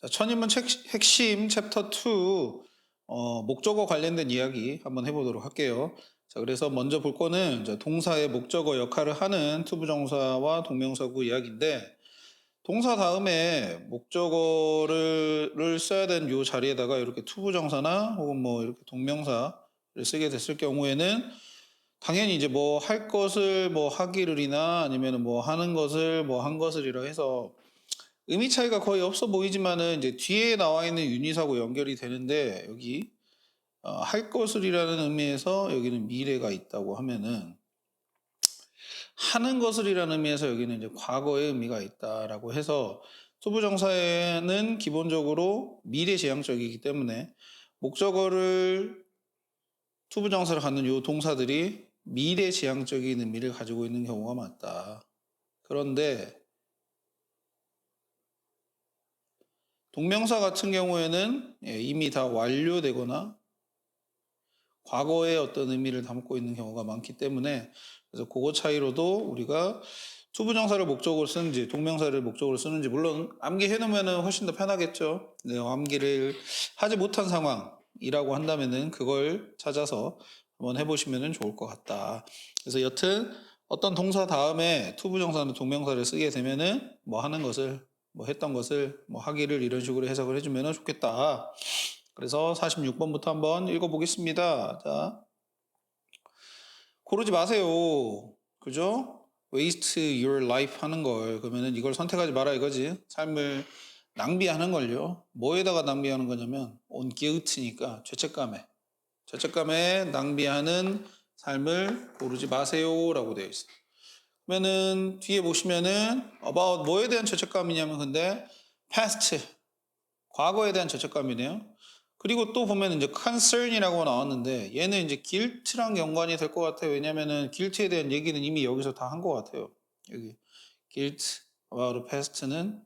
자, 천인문 핵심 챕터 2 목적어 관련된 이야기 한번 해보도록 할게요. 자, 그래서 먼저 볼 거는 이제 동사의 목적어 역할을 하는 투부정사와 동명사구 이야기인데 동사 다음에 목적어를 써야 되는 요 자리에다가 이렇게 투부정사나 혹은 뭐 이렇게 동명사를 쓰게 됐을 경우에는 당연히 이제 뭐 할 것을 뭐 하기를이나 아니면은 뭐 하는 것을 뭐 한 것을이라 해서 의미 차이가 거의 없어 보이지만은 이제 뒤에 나와 있는 유닛하고 연결이 되는데 여기 할 것을이라는 의미에서 여기는 미래가 있다고 하면은 하는 것을이라는 의미에서 여기는 이제 과거의 의미가 있다라고 해서 투부정사에는 기본적으로 미래지향적이기 때문에 목적어를 투부정사를 갖는 요 동사들이 미래지향적인 의미를 가지고 있는 경우가 많다. 그런데 동명사 같은 경우에는 이미 다 완료되거나 과거의 어떤 의미를 담고 있는 경우가 많기 때문에 그래서 그거 차이로도 우리가 투부정사를 목적으로 쓰는지 동명사를 목적으로 쓰는지 물론 암기해 놓으면 훨씬 더 편하겠죠. 네, 암기를 하지 못한 상황이라고 한다면은 그걸 찾아서 한번 해보시면 좋을 것 같다. 그래서 여튼 어떤 동사 다음에 투부정사는 동명사를 쓰게 되면은 뭐 하는 것을 뭐 했던 것을 뭐 하기를 이런 식으로 해석을 해주면 좋겠다. 그래서 46번부터 한번 읽어보겠습니다. 자, 고르지 마세요. 그죠? waste your life 하는 걸. 그러면은 이걸 선택하지 마라 이거지. 삶을 낭비하는 걸요. 뭐에다가 낭비하는 거냐면 on guilt니까 죄책감에 낭비하는 삶을 고르지 마세요라고 되어 있어요. 그러면은 뒤에 보시면은 about 뭐에 대한 죄책감이냐면 근데 past 과거에 대한 죄책감이네요. 그리고 또 보면 이제 concern이라고 나왔는데 얘는 이제 guilt랑 연관이 될 것 같아요. 왜냐면은 guilt에 대한 얘기는 이미 여기서 다 한 것 같아요. 여기 guilt about the past는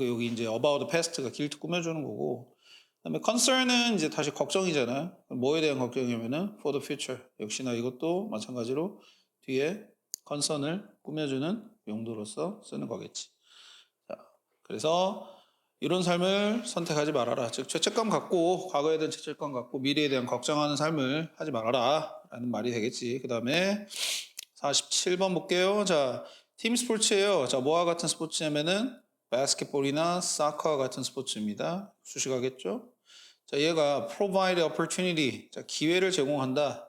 여기 이제 about the past가 guilt 꾸며주는 거고 그다음에 concern은 이제 다시 걱정이잖아요. 뭐에 대한 걱정이냐면은 for the future 역시나 이것도 마찬가지로 뒤에 concern을 꾸며주는 용도로서 쓰는 거겠지. 자, 그래서 이런 삶을 선택하지 말아라. 즉 죄책감 갖고 과거에 대한 죄책감 갖고 미래에 대한 걱정하는 삶을 하지 말아라 라는 말이 되겠지. 그 다음에 47번 볼게요. 자, 팀 스포츠예요. 자, 뭐와 같은 스포츠냐면은 바스켓볼이나 사커와 같은 스포츠입니다. 수식하겠죠? 자, 얘가 provide opportunity. 자, 기회를 제공한다.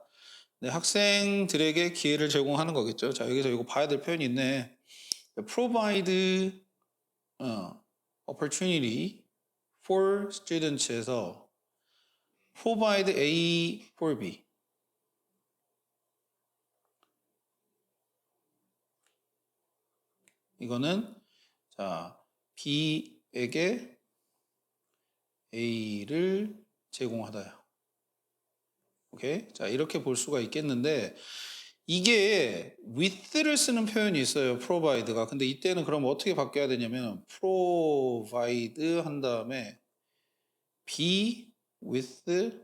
네, 학생들에게 기회를 제공하는 거겠죠. 자, 여기서 이거 봐야 될 표현이 있네. provide opportunity for students에서 provide A for B. 이거는 자 B에게 A를 제공하다요. 오케이? 자 이렇게 볼 수가 있겠는데 이게 with를 쓰는 표현이 있어요. provide가. 근데 이때는 그럼 어떻게 바뀌어야 되냐면 provide 한 다음에 B with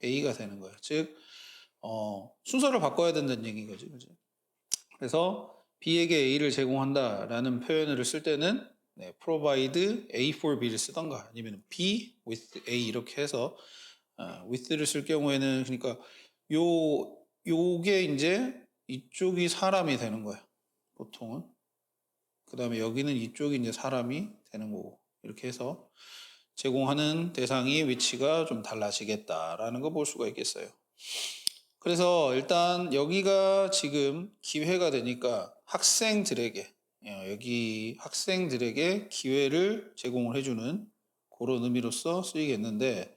A가 되는 거예요. 즉 순서를 바꿔야 된다는 얘기인 거지. 그죠? 그래서 B에게 A를 제공한다라는 표현을 쓸 때는 네, provide A for B를 쓰던가 아니면 B with A 이렇게 해서 with를 쓸 경우에는 그러니까 요게 이제 이쪽이 사람이 되는 거예요. 보통은. 그 다음에 여기는 이쪽이 이제 사람이 되는 거고 이렇게 해서 제공하는 대상이 위치가 좀 달라지겠다라는 거 볼 수가 있겠어요. 그래서 일단 여기가 지금 기회가 되니까 학생들에게 여기 학생들에게 기회를 제공을 해주는 그런 의미로서 쓰이겠는데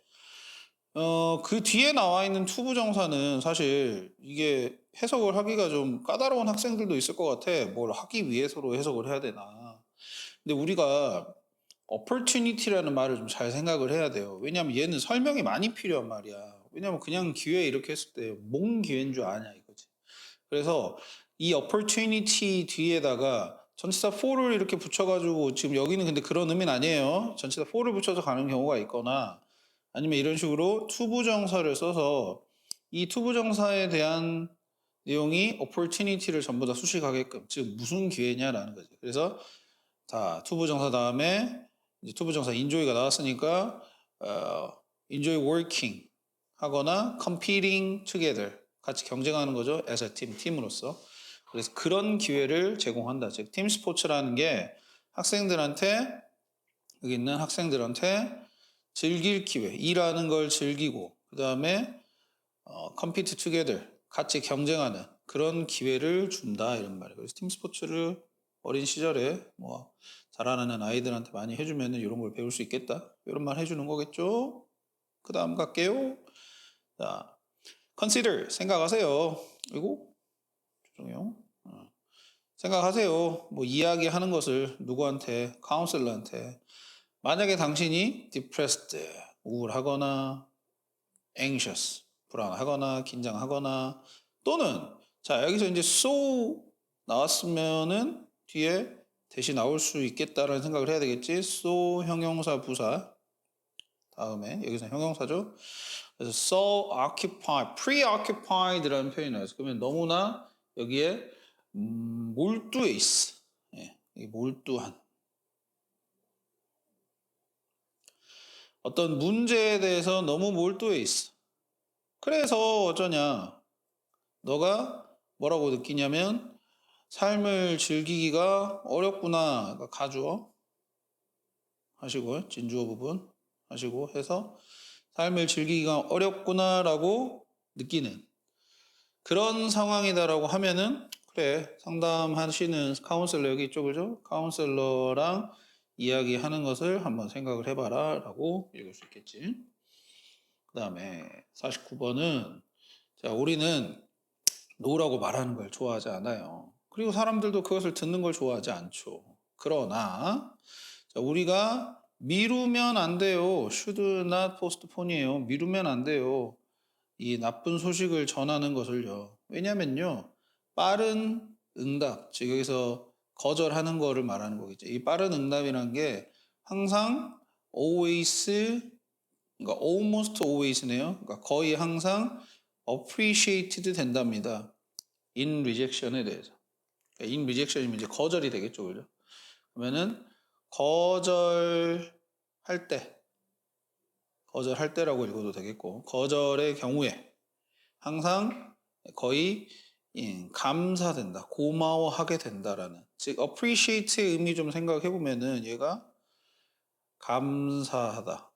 그 뒤에 나와 있는 투부정사는 사실 이게 해석을 하기가 좀 까다로운 학생들도 있을 것 같아. 뭘 하기 위해서로 해석을 해야 되나. 근데 우리가 opportunity라는 말을 좀 잘 생각을 해야 돼요. 왜냐하면 얘는 설명이 많이 필요한 말이야. 왜냐하면 그냥 기회 이렇게 했을 때 뭔 기회인 줄 아냐 이거지. 그래서 이 opportunity 뒤에다가 전치사 for를 이렇게 붙여가지고 지금 여기는 근데 그런 의미는 아니에요. 전치사 for를 붙여서 가는 경우가 있거나 아니면 이런 식으로 투부정사를 써서 이 투부정사에 대한 내용이 opportunity를 전부 다 수식하게끔 즉 무슨 기회냐라는 거지. 그래서 자, 투부정사 다음에 이제 투부정사 enjoy가 나왔으니까 enjoy working 하거나 competing together 같이 경쟁하는 거죠. as a team, 팀으로서. 그래서 그런 기회를 제공한다. 즉, 팀 스포츠라는 게 학생들한테 여기 있는 학생들한테 즐길 기회, 일하는 걸 즐기고 그 다음에 compete together 같이 경쟁하는 그런 기회를 준다 이런 말이에요. 그래서 팀 스포츠를 어린 시절에 뭐 잘하는 아이들한테 많이 해주면 이런 걸 배울 수 있겠다 이런 말 해주는 거겠죠. 그 다음 갈게요. 자, consider 생각하세요. 그리고 죄송해요. 생각하세요. 뭐 이야기하는 것을 누구한테 카운슬러한테 만약에 당신이 depressed 우울하거나 anxious 불안하거나 긴장하거나 또는 자 여기서 이제 so 나왔으면은 뒤에 대신 나올 수 있겠다라는 생각을 해야 되겠지. so 형용사 부사 다음에 여기서 형용사죠. 그래서 so occupied, preoccupied라는 표현이 나와서 그러면 너무나 여기에 몰두해 있어. 예, 몰두한 어떤 문제에 대해서 너무 몰두해 있어. 그래서 어쩌냐? 너가 뭐라고 느끼냐면 삶을 즐기기가 어렵구나. 그러니까 가주어 하시고 진주어 부분 하시고 해서 삶을 즐기기가 어렵구나라고 느끼는 그런 상황이다라고 하면은 그래 상담하시는 카운셀러 여기 있죠 그죠? 카운셀러랑 이야기하는 것을 한번 생각을 해봐라 라고 읽을 수 있겠지. 그 다음에 49번은 자 우리는 노라고 말하는 걸 좋아하지 않아요. 그리고 사람들도 그것을 듣는 걸 좋아하지 않죠. 그러나 자, 우리가 미루면 안 돼요. should not postpone이에요. 미루면 안 돼요. 이 나쁜 소식을 전하는 것을요. 왜냐면요. 빠른 응답, 즉 여기서 거절하는 거를 말하는 거겠죠. 이 빠른 응답이라는 게 항상 always, 그러니까 almost always네요. 그러니까 거의 항상 appreciated 된답니다. in rejection에 대해서. 그러니까 in rejection이면 이제 거절이 되겠죠, 그죠? 그러면은 거절할 때라고 읽어도 되겠고, 거절의 경우에 항상 거의 감사된다, 고마워하게 된다라는, 즉 appreciate의 의미 좀 생각해 보면은 얘가 감사하다,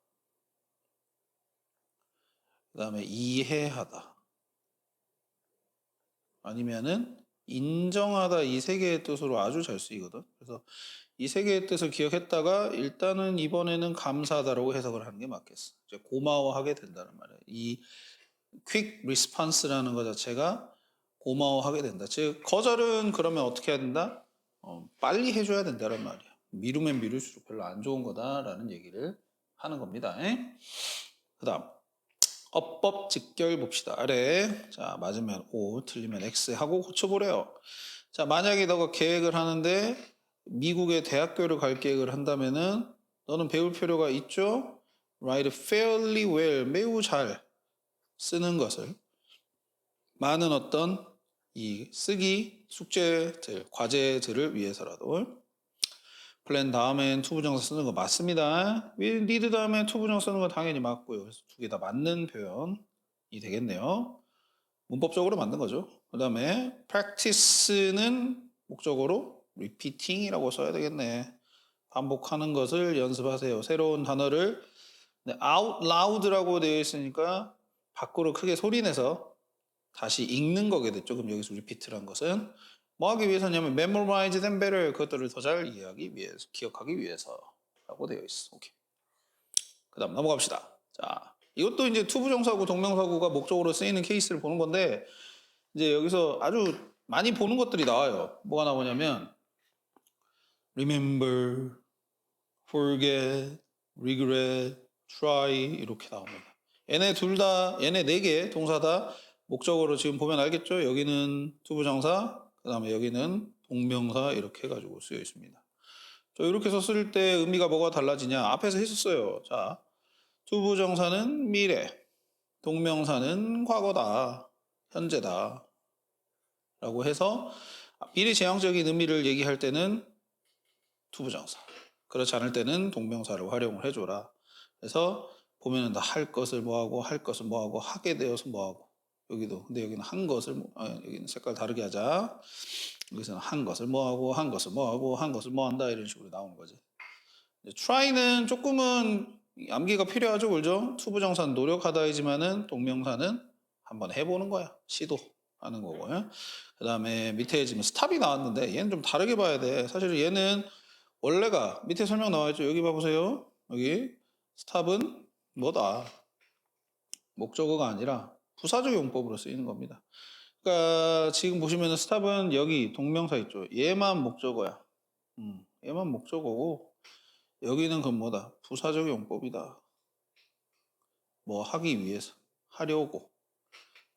그 다음에 이해하다, 아니면은 인정하다 이 세 개의 뜻으로 아주 잘 쓰이거든. 그래서 이 세 개의 뜻을 기억했다가 일단은 이번에는 감사하다라고 해석을 하는 게 맞겠어. 이제 고마워하게 된다는 말이에요. 이 quick response라는 것 자체가 고마워하게 된다. 즉 거절은 그러면 어떻게 해야 된다? 빨리 해줘야 된다는 말이야. 미루면 미룰수록 별로 안 좋은 거다라는 얘기를 하는 겁니다. 그 다음 어법 직결 봅시다. 아래 자 맞으면 O 틀리면 X 하고 고쳐보래요. 자 만약에 너가 계획을 하는데 미국의 대학교를 갈 계획을 한다면은 너는 배울 필요가 있죠. Write fairly well 매우 잘 쓰는 것을 많은 어떤 이 쓰기 숙제들 과제들을 위해서라도 플랜 다음엔 투부정사 쓰는 거 맞습니다. need 다음에 투부정사 쓰는 거 당연히 맞고요. 그래서 두 개 다 맞는 표현이 되겠네요. 문법적으로 맞는 거죠. 그 다음에 practice는 목적어로 repeating이라고 써야 되겠네. 반복하는 것을 연습하세요. 새로운 단어를 out loud라고 되어 있으니까 밖으로 크게 소리내서 다시 읽는 거게 됐죠. 그럼 여기서 repeat란 것은 뭐 하기 위해서냐면 memorize them better 그것들을 더 잘 이해하기 위해서 기억하기 위해서라고 되어 있어. 오케이. 그다음 넘어갑시다. 자, 이것도 이제 투부정사구 동명사구가 목적으로 쓰이는 케이스를 보는 건데 이제 여기서 아주 많이 보는 것들이 나와요. 뭐가 나오냐면 remember, forget, regret, try 이렇게 나옵니다. 얘네 네 개 동사 다 목적으로 지금 보면 알겠죠? 여기는 투부정사, 그 다음에 여기는 동명사 이렇게 해가지고 쓰여 있습니다. 저 이렇게 썼을 때 의미가 뭐가 달라지냐? 앞에서 했었어요. 자, 투부정사는 미래, 동명사는 과거다, 현재다 라고 해서 미래지향적인 의미를 얘기할 때는 투부정사. 그렇지 않을 때는 동명사를 활용을 해줘라. 그래서 보면은 다 할 것을 뭐하고 할 것을 뭐하고 하게 되어서 뭐하고 여기도 근데 여기는 한 것을 여기는 색깔 다르게 하자. 여기서는 한 것을 뭐하고 한 것을 뭐하고 한 것을 뭐한다 이런 식으로 나오는 거지. try는 조금은 암기가 필요하죠, 그죠? 투부정사는 노력하다이지만은 동명사는 한번 해보는 거야. 시도하는 거고요. 그 다음에 밑에 지금 스탑이 나왔는데 얘는 좀 다르게 봐야 돼. 사실 얘는 원래가 밑에 설명 나와있죠. 여기 봐보세요. 여기 스탑은 뭐다? 목적어가 아니라 부사적 용법으로 쓰이는 겁니다. 그러니까 지금 보시면 스탑은 여기 동명사 있죠. 얘만 목적어야. 얘만 목적어고 여기는 그건 뭐다? 부사적 용법이다. 뭐 하기 위해서, 하려고,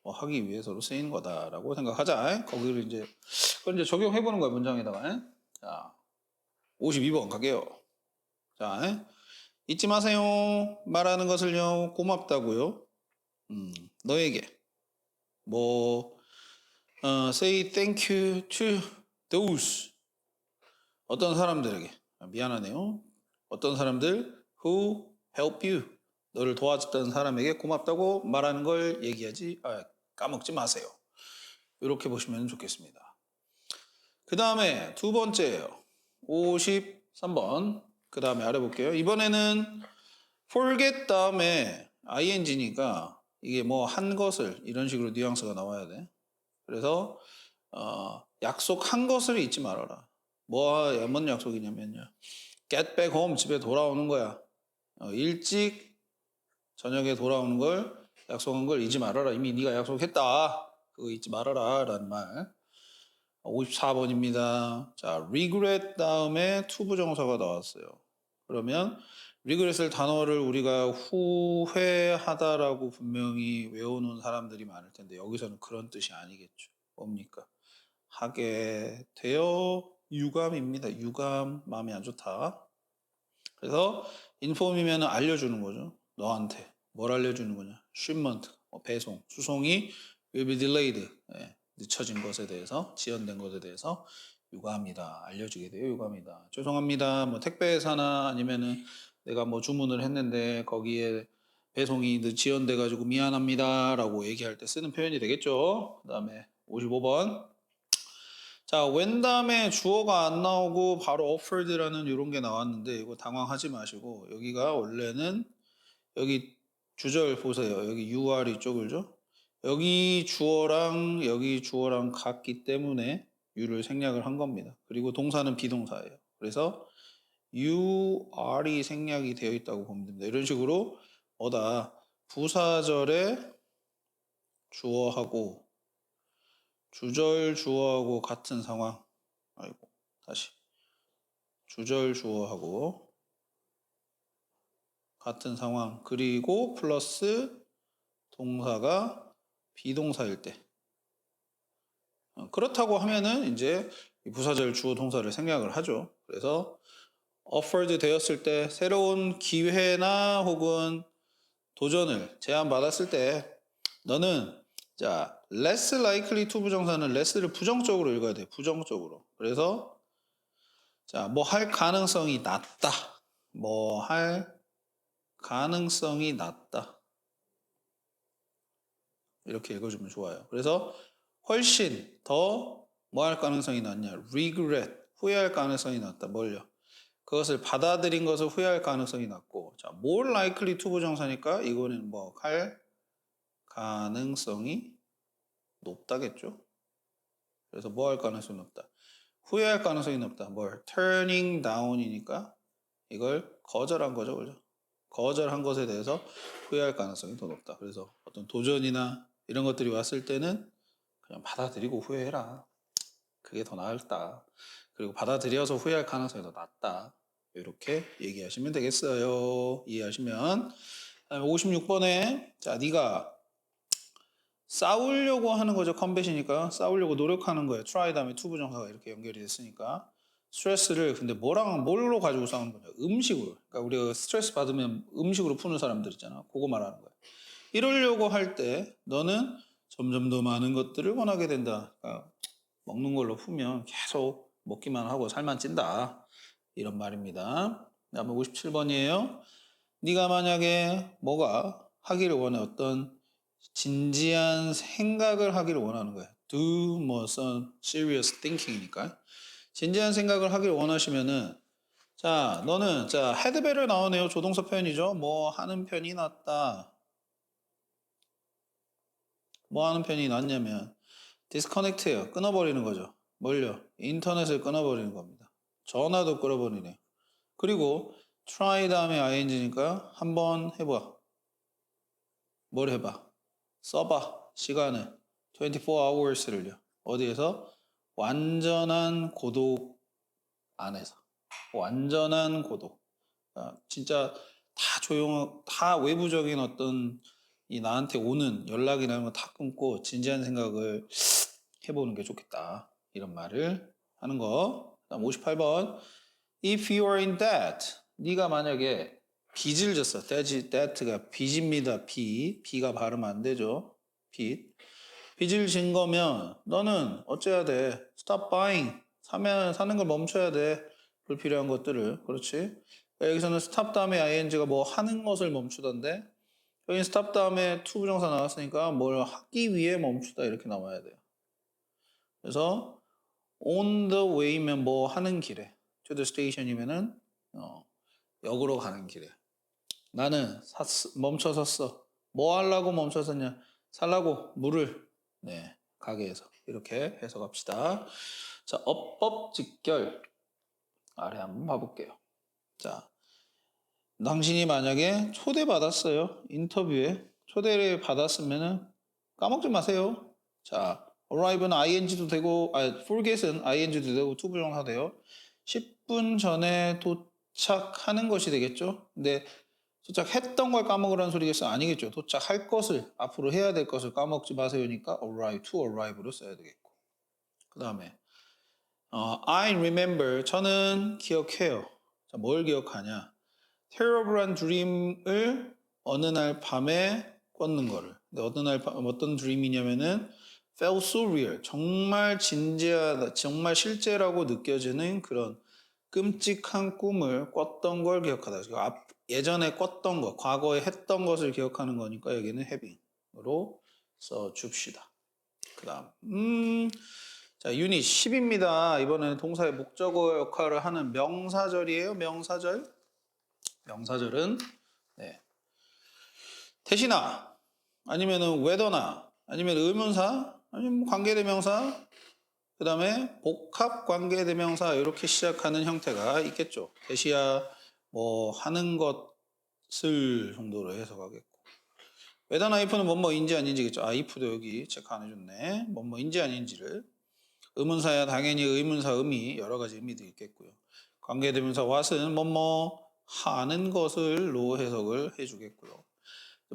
뭐 하기 위해서로 쓰이는 거다라고 생각하자. 거기를 이제 그걸 이제 적용해 보는 거야 문장에다가. 자, 52번 갈게요. 자, 잊지 마세요. 말하는 것을요 고맙다고요. 너에게 뭐 say thank you to those 어떤 사람들에게 미안하네요. 어떤 사람들 who help you 너를 도와줬던 사람에게 고맙다고 말하는 걸 얘기하지 까먹지 마세요. 이렇게 보시면 좋겠습니다. 그 다음에 두 번째예요. 53번 그 다음에 알아볼게요. 이번에는 forget 다음에 ing니까 이게 뭐 한 것을 이런 식으로 뉘앙스가 나와야 돼. 그래서 약속한 것을 잊지 말아라. 뭔 약속이냐면요. get back home 집에 돌아오는 거야. 일찍 저녁에 돌아오는 걸 약속한 걸 잊지 말아라. 이미 네가 약속했다. 그거 잊지 말아라 라는 말. 54번입니다. 자, regret 다음에 투부정사가 나왔어요. 그러면 regret을 단어를 우리가 후회하다라고 분명히 외워놓은 사람들이 많을 텐데 여기서는 그런 뜻이 아니겠죠. 뭡니까? 하게 되어 유감입니다. 유감, 마음이 안 좋다. 그래서 inform이면 알려주는 거죠. 너한테 뭘 알려주는 거냐? shipment, 배송, 수송이 will be delayed. 늦춰진 것에 대해서, 지연된 것에 대해서 유감이다. 알려주게 돼요. 유감이다. 죄송합니다. 뭐 택배사나 아니면은 내가 뭐 주문을 했는데 거기에 배송이 지연돼 가지고 미안합니다라고 얘기할 때 쓰는 표현이 되겠죠. 그다음에 55번. 자, when 다음에 주어가 안 나오고 바로 offered라는 이런 게 나왔는데 이거 당황하지 마시고 여기가 원래는 여기 주절 보세요. 여기 UR 이쪽을죠. 여기 주어랑 같기 때문에 U를 생략을 한 겁니다. 그리고 동사는 비동사예요. 그래서 UR이 생략이 되어 있다고 보면 됩니다. 이런 식으로 부사절에 주어하고 주절 주어하고 같은 상황. 다시. 주절 주어하고 같은 상황. 그리고 플러스 동사가 비동사일 때. 그렇다고 하면은 이제 부사절 주어 동사를 생략을 하죠. 그래서 offered 되었을 때 새로운 기회나 혹은 도전을 제안받았을 때 너는 자 less likely to 부정사는 less를 부정적으로 읽어야 돼. 부정적으로. 그래서 자 뭐 할 가능성이 낮다. 뭐 할 가능성이 낮다. 이렇게 읽어주면 좋아요. 그래서 훨씬 더 뭐 할 가능성이 낮냐? regret, 후회할 가능성이 낮다. 뭘요? 그것을 받아들인 것을 후회할 가능성이 낮고 자, more likely to 부정사니까 이거는 뭐 할 가능성이 높다겠죠? 그래서 뭐 할 가능성이 높다? 후회할 가능성이 높다. 뭘? turning down이니까 이걸 거절한 거죠. 그죠? 거절한 것에 대해서 후회할 가능성이 더 높다. 그래서 어떤 도전이나 이런 것들이 왔을 때는 그냥 받아들이고 후회해라. 그게 더 나을다. 그리고 받아들여서 후회할 가능성이 더 낮다. 이렇게 얘기하시면 되겠어요. 이해하시면. 56번에 자 네가 싸우려고 하는 거죠. 컴뱃이니까 싸우려고 노력하는 거예요. try 다음에 to 부정사가 이렇게 연결이 됐으니까 스트레스를 근데 뭘로 가지고 싸우는 거냐? 음식으로. 그러니까 우리가 스트레스 받으면 음식으로 푸는 사람들 있잖아. 그거 말하는 거야. 이러려고 할 때 너는 점점 더 많은 것들을 원하게 된다. 그러니까 먹는 걸로 푸면 계속 먹기만 하고 살만 찐다. 이런 말입니다. 다음에 57번이에요. 네가 만약에 뭐가 하기를 원해 어떤 진지한 생각을 하기를 원하는 거야. Do 뭐 some serious thinking이니까. 진지한 생각을 하기를 원하시면은 자, 너는 자, had better 나오네요. 조동사 표현이죠. 뭐 하는 편이 낫다. 뭐 하는 편이 낫냐면 disconnect예요. 끊어버리는 거죠. 뭘요? 인터넷을 끊어버리는 겁니다. 전화도 끊어버리네요. 그리고 try 다음에 ing니까 한번 해봐. 뭘 해봐? 써봐. 시간을 24hours를요. 어디에서? 완전한 고독 안에서. 완전한 고독. 진짜 다 다 외부적인 어떤 이 나한테 오는 연락이나 이런 거 다 끊고 진지한 생각을 해보는 게 좋겠다. 이런 말을 하는 거. 다음 58번. If you are in debt, 네가 만약에 빚을 졌어. debt가 빚입니다. B가 발음 안 되죠. 빚. 빚을 진 거면 너는 어째야 돼? Stop buying. 사는 걸 멈춰야 돼. 불필요한 것들을. 그렇지? 여기서는 stop 다음에 ing가 뭐 하는 것을 멈추던데 여기 stop 다음에 to 부정사 나왔으니까 뭘 하기 위해 멈추다 이렇게 나와야 돼요. 그래서 on the way면 뭐 하는 길에 to the station이면은 역으로 가는 길에 나는 멈춰 섰어. 뭐 하려고 멈춰 섰냐? 살라고 물을 가게에서 이렇게 해석합시다. 자, 어법 직결 아래 한번 봐볼게요. 자, 당신이 만약에 초대받았어요. 인터뷰에 초대를 받았으면은 까먹지 마세요. 자, arrive는 ing도 되고, forget은 ing도 되고, to 부정사 돼요. 10분 전에 도착하는 것이 되겠죠. 근데 도착했던 걸 까먹으라는 소리겠어? 아니겠죠. 도착할 것을, 앞으로 해야 될 것을 까먹지 마세요니까 arrive, to arrive로 써야 되겠고. 그 다음에 I remember, 저는 기억해요. 자, 뭘 기억하냐? terrible한 dream을 어느 날 밤에 꿨는 거를. 근데 어느 날 어떤 dream이냐면은 felt so real, 정말 진지하다, 정말 실제라고 느껴지는 그런 끔찍한 꿈을 꿨던 걸 기억하다. 예전에 꿨던 거, 과거에 했던 것을 기억하는 거니까 여기는 having으로 써줍시다. 그 다음 자, 유닛 10입니다. 이번에는 동사의 목적어 역할을 하는 명사절이에요. 명사절. 명사절은 대신아 아니면은 whether나 아니면 의문사 아니면 관계대명사 그 다음에 복합관계대명사 이렇게 시작하는 형태가 있겠죠. 대시야 뭐 하는 것을 정도로 해석하겠고 whether나 if는 뭐뭐인지 아닌지겠죠. if도 여기 체크 안 해줬네. 뭐뭐인지 아닌지를 의문사야 당연히 의문사 의미 여러 가지 의미도 있겠고요. 관계대명사 what은 뭐뭐 하는 것을로 해석을 해주겠고요.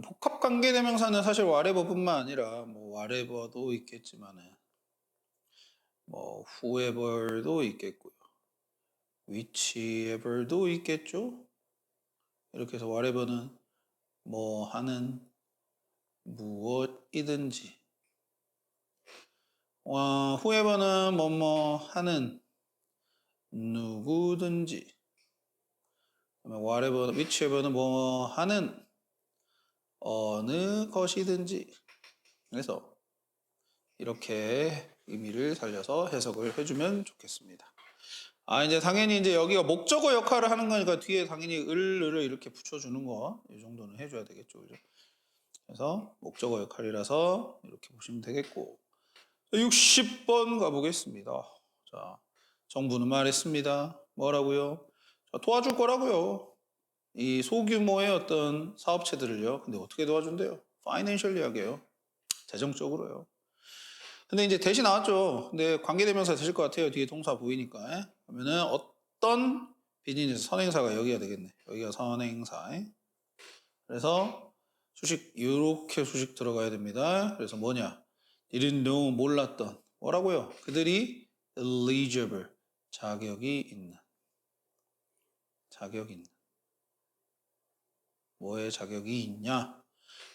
복합관계대명사는 사실 whatever뿐만 아니라 뭐 whatever도 있겠지만은 뭐 whoever도 있겠고요. whichever도 있겠죠. 이렇게 해서 whatever는 뭐 하는 무엇이든지 whoever는 뭐뭐 하는 누구든지 whatever, whichever는 뭐 하는 어느 것이든지 그래서 이렇게 의미를 살려서 해석을 해주면 좋겠습니다. 이제 당연히 이제 여기가 목적어 역할을 하는 거니까 뒤에 당연히 을을 이렇게 붙여주는 거 이 정도는 해줘야 되겠죠, 그죠? 그래서 목적어 역할이라서 이렇게 보시면 되겠고 60번 가보겠습니다. 자, 정부는 말했습니다. 뭐라고요? 자, 도와줄 거라고요. 이 소규모의 어떤 사업체들을요. 근데 어떻게 도와준대요? 파이낸셜리 하게요. 재정적으로요. 근데 이제 대시 나왔죠. 근데 관계대명사 되실 것 같아요. 뒤에 동사 보이니까. 그러면은 어떤 비즈니스 선행사가 여기가 되겠네. 여기가 선행사. 그래서 수식 이렇게 수식 들어가야 됩니다. 그래서 뭐냐? didn't know 몰랐던 뭐라고요? 그들이 eligible 자격이 있는 뭐에 자격이 있냐?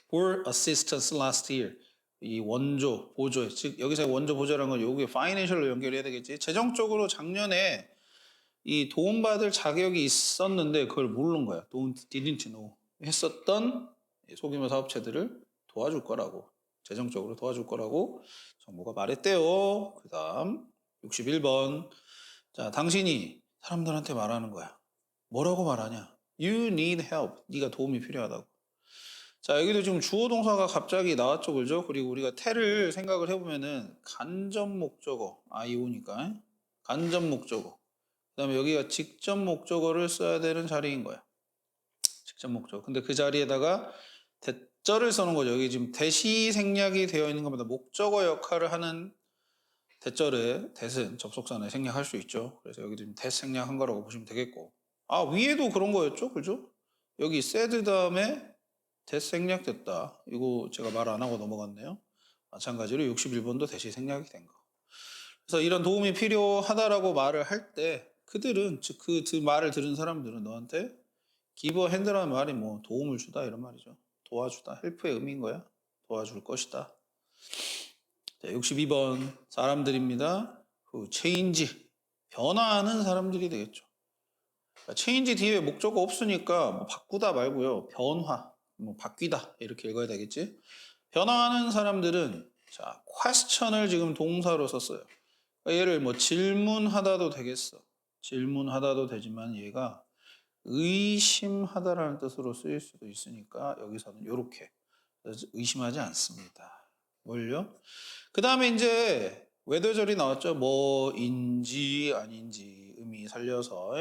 for assistance last year 이 원조 보조 즉 여기서 원조 보조라는 건 여기 financial로 연결해야 되겠지. 재정적으로 작년에 이 도움받을 자격이 있었는데 그걸 모르는 거야. didn't know. 했었던 소규모 사업체들을 도와줄 거라고, 재정적으로 도와줄 거라고 정부가 말했대요. 그 다음 61번. 자, 당신이 사람들한테 말하는 거야. 뭐라고 말하냐? You need help. 네가 도움이 필요하다고. 자, 여기도 지금 주어 동사가 갑자기 나왔죠, 그죠? 그리고 우리가 te를 생각을 해보면은 간접 목적어, IO니까 간접 목적어. 그다음에 여기가 직접 목적어를 써야 되는 자리인 거야. 직접 목적어. 근데 그 자리에다가 대절을 써는 거죠. 여기 지금 대시 생략이 되어 있는 것보다 목적어 역할을 하는 대절의 대은 접속사나 생략할 수 있죠. 그래서 여기 지금 대 생략한 거라고 보시면 되겠고. 아, 위에도 그런 거였죠, 그죠? 여기 said 다음에 대 생략됐다. 이거 제가 말 안 하고 넘어갔네요. 마찬가지로 61번도 대시 생략이 된 거. 그래서 이런 도움이 필요하다라고 말을 할 때 그들은, 즉 그 말을 들은 사람들은 너한테 give a hand라는 말이 뭐 도움을 주다 이런 말이죠. 도와주다, 헬프의 의미인 거야. 도와줄 것이다. 자, 62번 사람들입니다. 그 change, 변화하는 사람들이 되겠죠. change 뒤에 목적어 없으니까 뭐 바꾸다 말고요. 변화, 뭐 바뀌다 이렇게 읽어야 되겠지. 변화하는 사람들은 자, question을 지금 동사로 썼어요. 얘를 뭐 질문하다도 되겠어. 질문하다도 되지만 얘가 의심하다라는 뜻으로 쓰일 수도 있으니까 여기서는 이렇게 의심하지 않습니다. 뭘요? 그 다음에 이제 외도절이 나왔죠. 뭐인지 아닌지 의미 살려서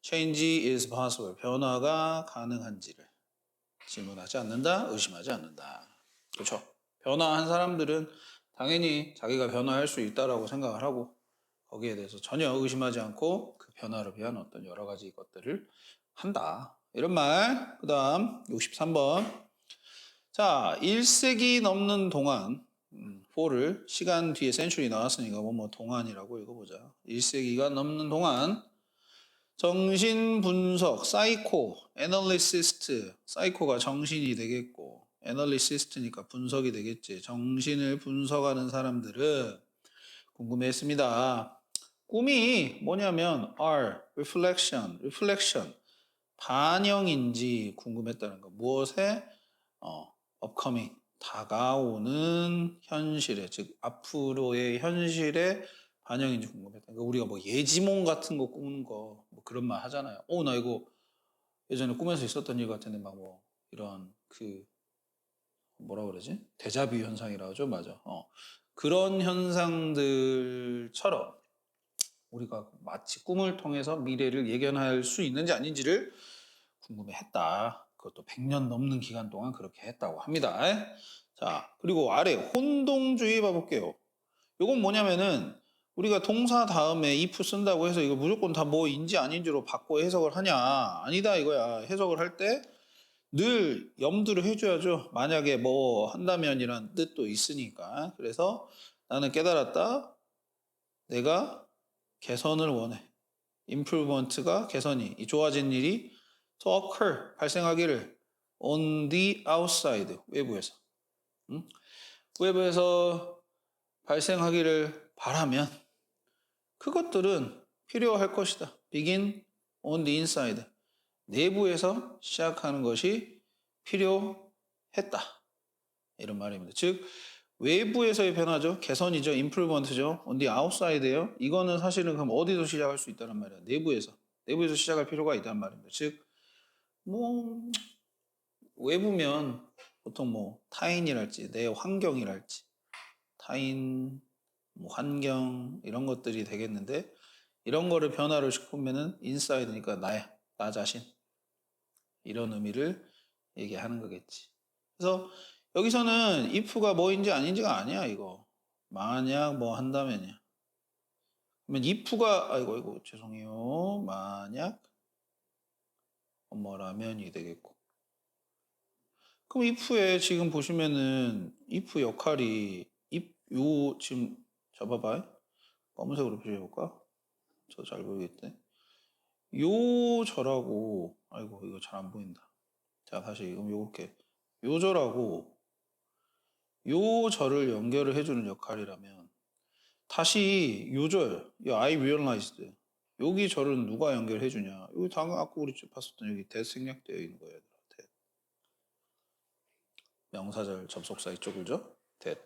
change is possible. 변화가 가능한지를 질문하지 않는다, 의심하지 않는다. 그렇죠? 변화한 사람들은 당연히 자기가 변화할 수 있다라고 생각을 하고 거기에 대해서 전혀 의심하지 않고 그 변화를 위한 어떤 여러 가지 것들을 한다. 이런 말. 그 다음 63번. 자, 1세기 넘는 동안 for를 시간 뒤에 century 나왔으니까 뭐 동안이라고 읽어보자. 1세기가 넘는 동안 정신분석, 사이코, 애널리시스트, 사이코가 정신이 되겠고 애널리시스트니까 분석이 되겠지. 정신을 분석하는 사람들은 궁금해했습니다. 꿈이 뭐냐면 reflection, 반영인지 궁금했다는 거. 무엇에? upcoming, 다가오는 현실에, 즉 앞으로의 현실에 반영인지 궁금했다. 그러니까 우리가 뭐 예지몽 같은 거 꾸는 거 뭐 그런 말 하잖아요. 나 이거 예전에 꿈에서 있었던 일 같은데 막 뭐 이런 그 뭐라 그러지? 데자뷰 현상이라고 하죠. 맞아. 그런 현상들처럼 우리가 마치 꿈을 통해서 미래를 예견할 수 있는지 아닌지를 궁금해했다. 그것도 100년 넘는 기간 동안 그렇게 했다고 합니다. 자, 그리고 아래 혼동주의 봐볼게요. 이건 뭐냐면은 우리가 동사 다음에 if 쓴다고 해서 이거 무조건 다 뭐인지 아닌지로 바꿔 해석을 하냐? 아니다 이거야. 해석을 할 때 늘 염두를 해줘야죠. 만약에 뭐 한다면이란 뜻도 있으니까. 그래서 나는 깨달았다. 내가 개선을 원해. improvement가 개선이, 이 좋아진 일이 to occur, 발생하기를 on the outside, 외부에서. 외부에서 발생하기를 바라면 그것들은 필요할 것이다. begin on the inside. 내부에서 시작하는 것이 필요했다. 이런 말입니다. 즉 외부에서의 변화죠. 개선이죠. improvement죠. on the outside예요. 이거는 사실은 그럼 어디서 시작할 수 있다는 말이야. 내부에서. 내부에서 시작할 필요가 있다는 말입니다. 즉 뭐 외부면 보통 뭐 타인이랄지 내 환경이랄지 타인, 뭐 환경 이런 것들이 되겠는데 이런 거를 변화를 시키면은 인사이드니까 나야, 나 자신 이런 의미를 얘기하는 거겠지. 그래서 여기서는 if가 뭐인지 아닌지가 아니야 이거. 만약 뭐 한다면이야. 그러면 if가 아이고 죄송해요. 만약 뭐라면이 되겠고. 그럼 if에 지금 보시면은 if 역할이 if 요 지금 잡아봐요. 검은색으로 표시해볼까? 저 잘 보이겠대. 요 절하고 아이고 이거 잘 안 보인다. 자 다시 그럼 요렇게 요 절하고 요 절을 연결을 해주는 역할이라면 다시 요 절, 이 I realized 여기 절은 누가 연결해 주냐? 여기 당연 아까 우리 봤었던 여기 that 생략되어 있는 거예요. that. 명사절 접속사 이쪽을죠. that.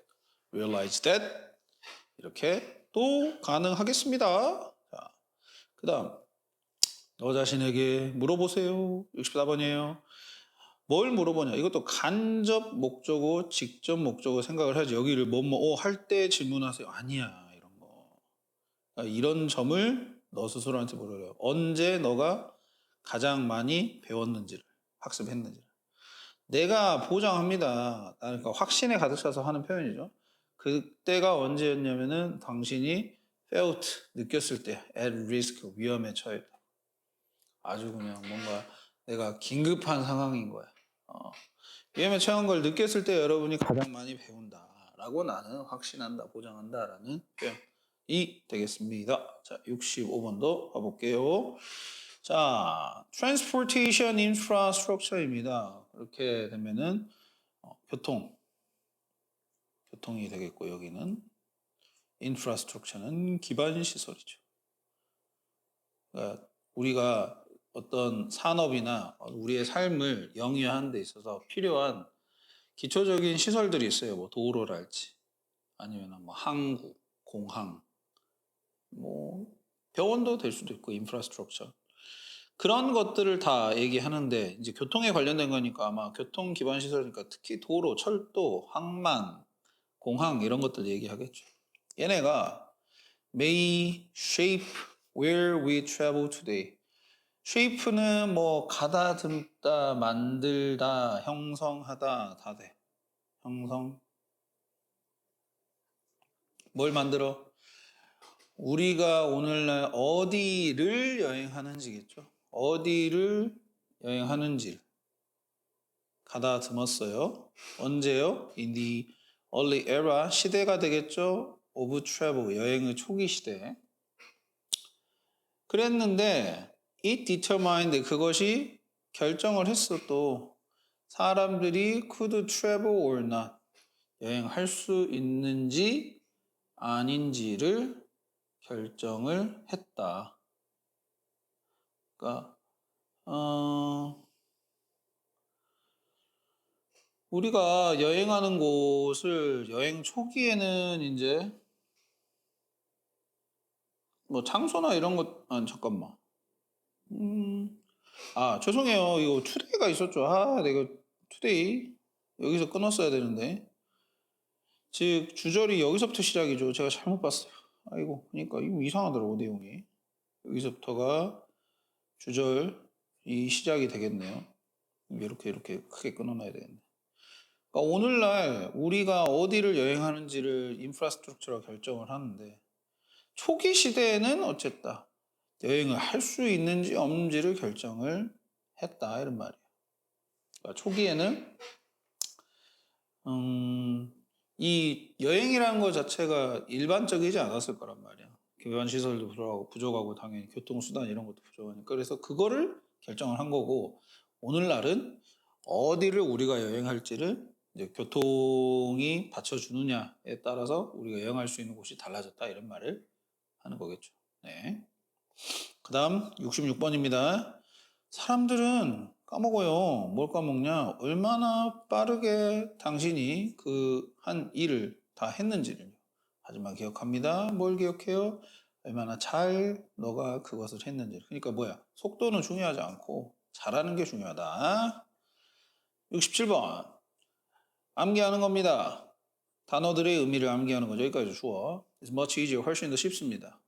realize that. 이렇게 또 가능하겠습니다. 자, 그다음 너 자신에게 물어보세요. 64번이에요. 뭘 물어보냐? 이것도 간접 목적어, 직접 목적어 생각을 하지. 여기를 뭐뭐 할 때 질문하세요. 아니야. 이런 거. 그러니까 이런 점을 너 스스로한테 물어요. 언제 너가 가장 많이 배웠는지를, 학습했는지를. 내가 보장합니다. 그러니까 확신에 가득 차서 하는 표현이죠. 그때가 언제였냐면은 당신이 felt, 느꼈을 때 at risk, 위험에 처했다. 아주 그냥 뭔가 내가 긴급한 상황인 거야. 위험에 처한 걸 느꼈을 때 여러분이 가장 많이 배운다라고 나는 확신한다, 보장한다라는 표현이 되겠습니다. 자, 65번도 가볼게요. 자, transportation infrastructure입니다. 이렇게 되면은 교통이 되겠고 여기는 infrastructure는 기반 시설이죠. 그러니까 우리가 어떤 산업이나 우리의 삶을 영위하는 데 있어서 필요한 기초적인 시설들이 있어요. 뭐 도로랄지 아니면 뭐 항구, 공항, 뭐 병원도 될 수도 있고 인프라스트럭처 그런 것들을 다 얘기하는데 이제 교통에 관련된 거니까 아마 교통 기반 시설이니까 특히 도로, 철도, 항만, 공항 이런 것들 얘기하겠죠. 얘네가 may shape where we travel today. shape는 뭐 가다듬다, 만들다, 형성하다 다 돼. 형성. 뭘 만들어? 우리가 오늘날 어디를 여행하는지겠죠. 어디를 여행하는지 가다듬었어요. 언제요? In the early era 시대가 되겠죠. of travel 여행의 초기 시대. 그랬는데 it determined 그것이 결정을 했어 또 사람들이 could travel or not 여행할 수 있는지 아닌지를 결정을 했다. 그러니까 우리가 여행하는 곳을 여행 초기에는 이제 뭐 장소나 이런 것 잠깐만. 죄송해요. 이거 투데이가 있었죠. 내가 투데이 여기서 끊었어야 되는데. 즉 주절이 여기서부터 시작이죠. 제가 잘못 봤어요. 아이고, 그러니까 이거 이상하더라고 내용이. 여기서부터가 주절이 시작이 되겠네요. 이렇게 크게 끊어놔야 되겠네. 그러니까 오늘날 우리가 어디를 여행하는지를 인프라스트럭처로 결정을 하는데 초기 시대에는 어쨌다. 여행을 할 수 있는지 없는지를 결정을 했다 이런 말이에요. 그러니까 초기에는 이 여행이라는 것 자체가 일반적이지 않았을 거란 말이야. 기반 시설도 부족하고 당연히 교통수단 이런 것도 부족하니까 그래서 그거를 결정을 한 거고 오늘날은 어디를 우리가 여행할지를 이제 교통이 받쳐주느냐에 따라서 우리가 여행할 수 있는 곳이 달라졌다 이런 말을 하는 거겠죠. 네. 그 다음 66번입니다. 사람들은 까먹어요. 뭘 까먹냐? 얼마나 빠르게 당신이 그 한 일을 다 했는지를. 하지만 기억합니다. 뭘 기억해요? 얼마나 잘 너가 그것을 했는지. 그러니까 뭐야? 속도는 중요하지 않고 잘하는 게 중요하다. 67번. 암기하는 겁니다. 단어들의 의미를 암기하는 거죠. 여기까지 주어. It's much easier. 훨씬 더 쉽습니다.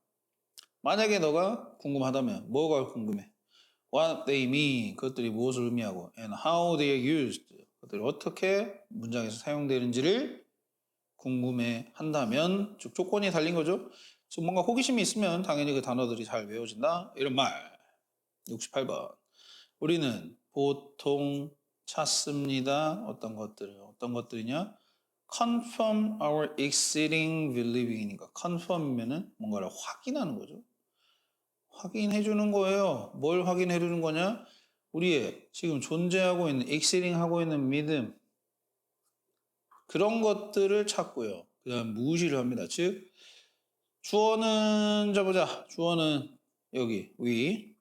만약에 너가 궁금하다면 뭐가 궁금해? What they mean, 그것들이 무엇을 의미하고 and how they are used, 그것들이 어떻게 문장에서 사용되는지를 궁금해한다면 즉 조건이 달린 거죠. 즉 뭔가 호기심이 있으면 당연히 그 단어들이 잘 외워진다 이런 말. 68번. 우리는 보통 찾습니다. 어떤 것들이냐? confirm our exceeding believing이니까 confirm이면은 뭔가를 확인하는 거죠. 확인해 주는 거예요. 뭘 확인해 주는 거냐? 우리의 지금 존재하고 있는, exceeding하고 있는 믿음. 그런 것들을 찾고요. 그 다음 무시를 합니다. 즉, 주어는 주어는 여기 위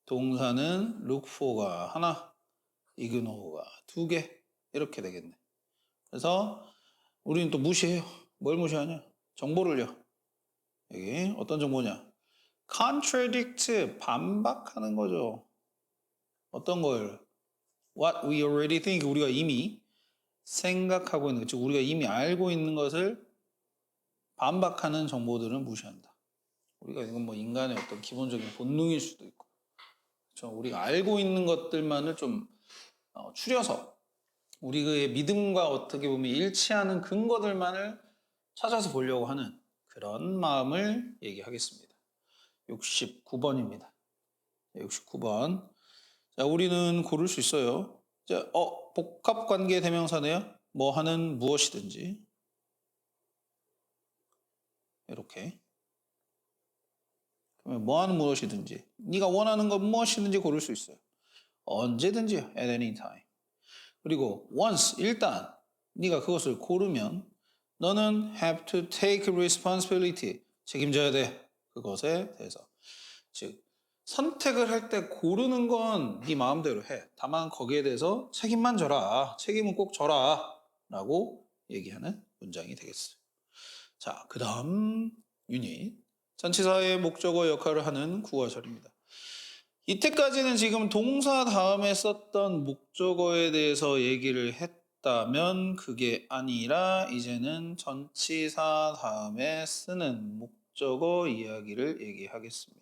동사는 look for가 하나, ignore 두 개 이렇게 되겠네. 그래서 우리는 또 무시해요. 뭘 무시하냐? 정보를요. 여기 어떤 정보냐? contradict 반박하는 거죠. 어떤 걸? What we already think 우리가 이미 생각하고 있는 것, 즉 우리가 이미 알고 있는 것을 반박하는 정보들은 무시한다. 우리가 이건 뭐 인간의 어떤 기본적인 본능일 수도 있고, 그렇죠? 우리가 알고 있는 것들만을 좀 추려서 우리의 믿음과 어떻게 보면 일치하는 근거들만을 찾아서 보려고 하는 그런 마음을 얘기하겠습니다. 69번입니다. 69번. 자, 우리는 고를 수 있어요. 자, 복합관계 대명사네요. 뭐 하는 무엇이든지. 이렇게. 그러면 뭐 하는 무엇이든지. 네가 원하는 것 무엇이든지 고를 수 있어요. 언제든지 at any time. 그리고 once 일단 네가 그것을 고르면 너는 have to take responsibility 책임져야 돼. 그것에 대해서. 즉 선택을 할 때 고르는 건 네 마음대로 해. 다만 거기에 대해서 책임만 져라. 책임은 꼭 져라. 라고 얘기하는 문장이 되겠어요. 자, 그 다음 유닛. 전치사의 목적어 역할을 하는 구어절입니다. 이때까지는 지금 동사 다음에 썼던 목적어에 대해서 얘기를 했다면 그게 아니라 이제는 전치사 다음에 쓰는 목적어 이야기를 얘기하겠습니다.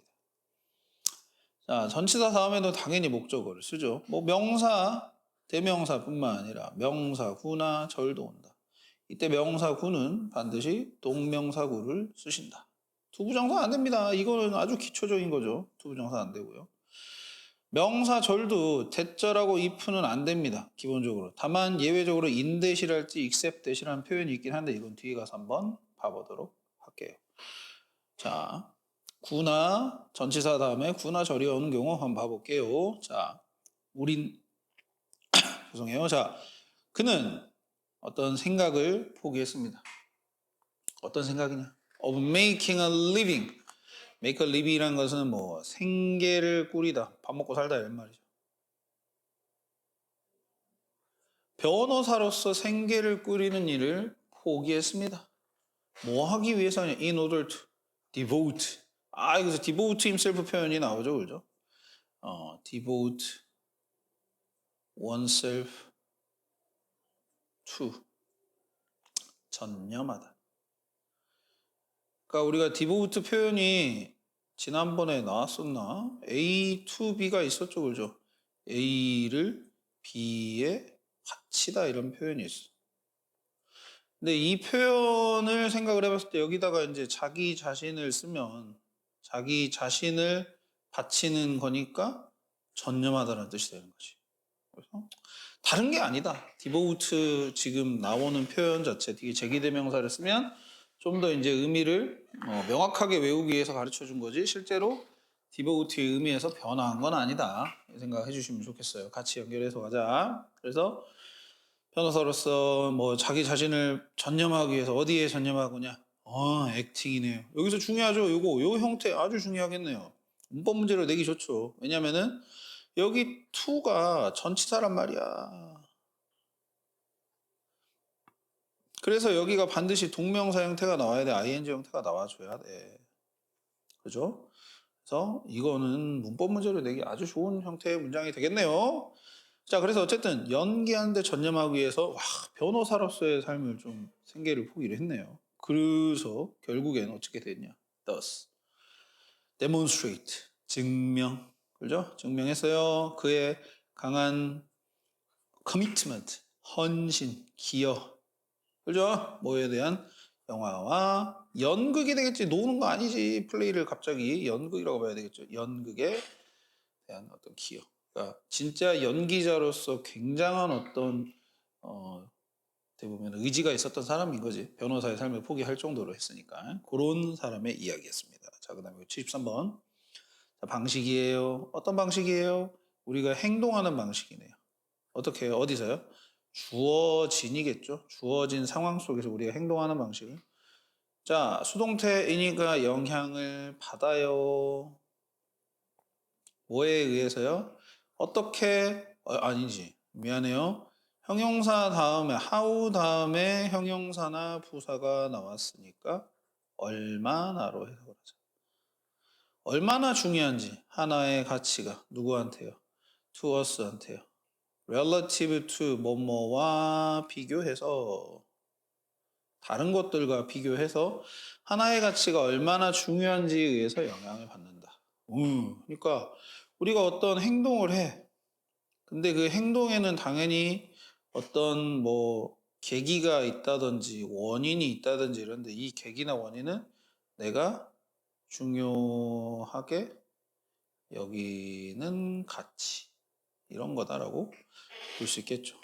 자, 전치사 다음에도 당연히 목적어를 쓰죠. 뭐 명사, 대명사뿐만 아니라 명사구나 절도 온다. 이때 명사구는 반드시 동명사구를 쓰신다. 투부정사 안 됩니다. 이거는 아주 기초적인 거죠. 투부정사 안 되고요. 명사 절도 대절하고 if는 안 됩니다. 기본적으로. 다만 예외적으로 in 대시랄지 except 대시라는 표현이 있긴 한데 이건 뒤에 가서 한번 봐보도록 할게요. 자, 구나 전치사 다음에 구나 절이 오는 경우 한번 봐볼게요. 자, 우린 죄송해요. 자, 그는 어떤 생각을 포기했습니다. 어떤 생각이냐? Of making a living. make a living이라는 것은 뭐 생계를 꾸리다, 밥 먹고 살다 이런 말이죠. 변호사로서 생계를 꾸리는 일을 포기했습니다. 뭐 하기 위해서냐? In order to devote. 여기서 devote himself 표현이 나오죠, 그죠? devote oneself to 전념하다. 그러니까 우리가 devote 표현이 지난번에 나왔었나? A to B가 있었죠, 그죠? A를 B에 바치다 이런 표현이 있어. 근데 이 표현을 생각을 해봤을 때 여기다가 이제 자기 자신을 쓰면 자기 자신을 바치는 거니까 전념하다는 뜻이 되는 거지. 그래서 다른 게 아니다. 디보우트 지금 나오는 표현 자체, 되게 제기대명사를 쓰면 좀 더 이제 의미를 명확하게 외우기 위해서 가르쳐 준 거지 실제로 디보우트의 의미에서 변화한 건 아니다. 생각해 주시면 좋겠어요. 같이 연결해서 가자. 그래서 변호사로서 뭐 자기 자신을 전념하기 위해서 어디에 전념하고냐? 액팅이네요. 여기서 중요하죠. 요 형태 아주 중요하겠네요. 문법 문제로 내기 좋죠. 왜냐면은 여기 to가 전치사란 말이야. 그래서 여기가 반드시 동명사 형태가 나와야 돼. ing 형태가 나와줘야 돼. 그죠? 그래서 이거는 문법 문제로 내기 아주 좋은 형태의 문장이 되겠네요. 자, 그래서 어쨌든 연기하는데 전념하기 위해서 변호사로서의 삶을 좀 생계를 포기를 했네요. 그래서 결국엔 어떻게 됐냐? thus demonstrate 증명, 그죠? 증명했어요. 그의 강한 commitment, 헌신, 기여, 그죠? 뭐에 대한 영화와 연극이 되겠지. 노는 거 아니지. 플레이를 갑자기 연극이라고 봐야 되겠죠. 연극에 대한 어떤 기여. 그러니까 진짜 연기자로서 굉장한 어떤 대부분 의지가 있었던 사람인 거지. 변호사의 삶을 포기할 정도로 했으니까. 그런 사람의 이야기였습니다. 자, 그 다음에 73번. 자, 방식이에요. 어떤 방식이에요? 우리가 행동하는 방식이네요. 어떻게 해요? 어디서요? 주어진이겠죠. 주어진 상황 속에서 우리가 행동하는 방식. 자, 수동태이니까 영향을 받아요. 뭐에 의해서요? 어떻게 아니지. 미안해요. 형용사 다음에 how 다음에 형용사나 부사가 나왔으니까 얼마나로 해석을 하자. 얼마나 중요한지 하나의 가치가 누구한테요? to us한테요. relative to 뭐뭐와 비교해서 다른 것들과 비교해서 하나의 가치가 얼마나 중요한지에 의해서 영향을 받는다. 그러니까 우리가 어떤 행동을 해. 근데 그 행동에는 당연히 어떤 뭐 계기가 있다든지 원인이 있다든지 이런데 이 계기나 원인은 내가 중요하게 여기는 가치 이런 거다라고 볼 수 있겠죠.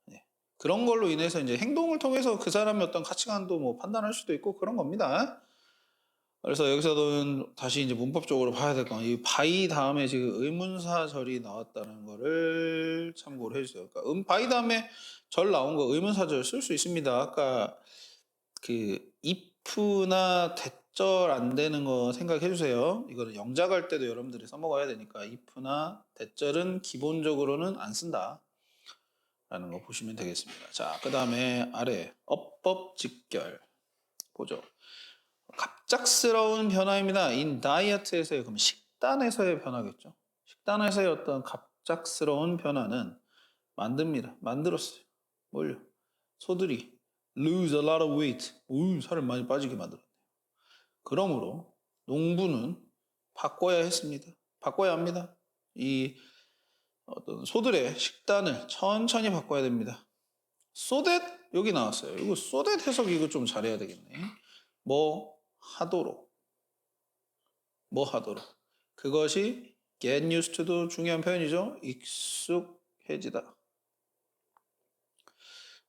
네. 그런 걸로 인해서 이제 행동을 통해서 그 사람의 어떤 가치관도 뭐 판단할 수도 있고 그런 겁니다. 그래서 여기서는 다시 이제 문법적으로 봐야 될 건 이 by 다음에 지금 의문사절이 나왔다는 거를 참고를 해주세요. 그러니까 by 다음에 절 나온 거 의문사절 쓸 수 있습니다. 아까 그 if나 대절 안 되는 거 생각해 주세요. 이거는 영작 할 때도 여러분들이 써먹어야 되니까 if나 대절은 기본적으로는 안 쓴다. 라는 거 보시면 되겠습니다. 자, 그 다음에 아래 어법 직결 보죠. 갑작스러운 변화입니다. in diet에서의 그럼 식단에서의 변화겠죠. 식단에서의 어떤 갑작스러운 변화는 만듭니다. 만들었어요. 뭘요? 소들이 lose a lot of weight. 살을 많이 빠지게 만들었네요. 그러므로 농부는 바꿔야 했습니다. 바꿔야 합니다. 이 어떤 소들의 식단을 천천히 바꿔야 됩니다. so that 여기 나왔어요. 이거 so that 해석 이거 좀 잘해야 되겠네. 뭐 하도록. 그것이 get used to도 중요한 표현이죠. 익숙해지다.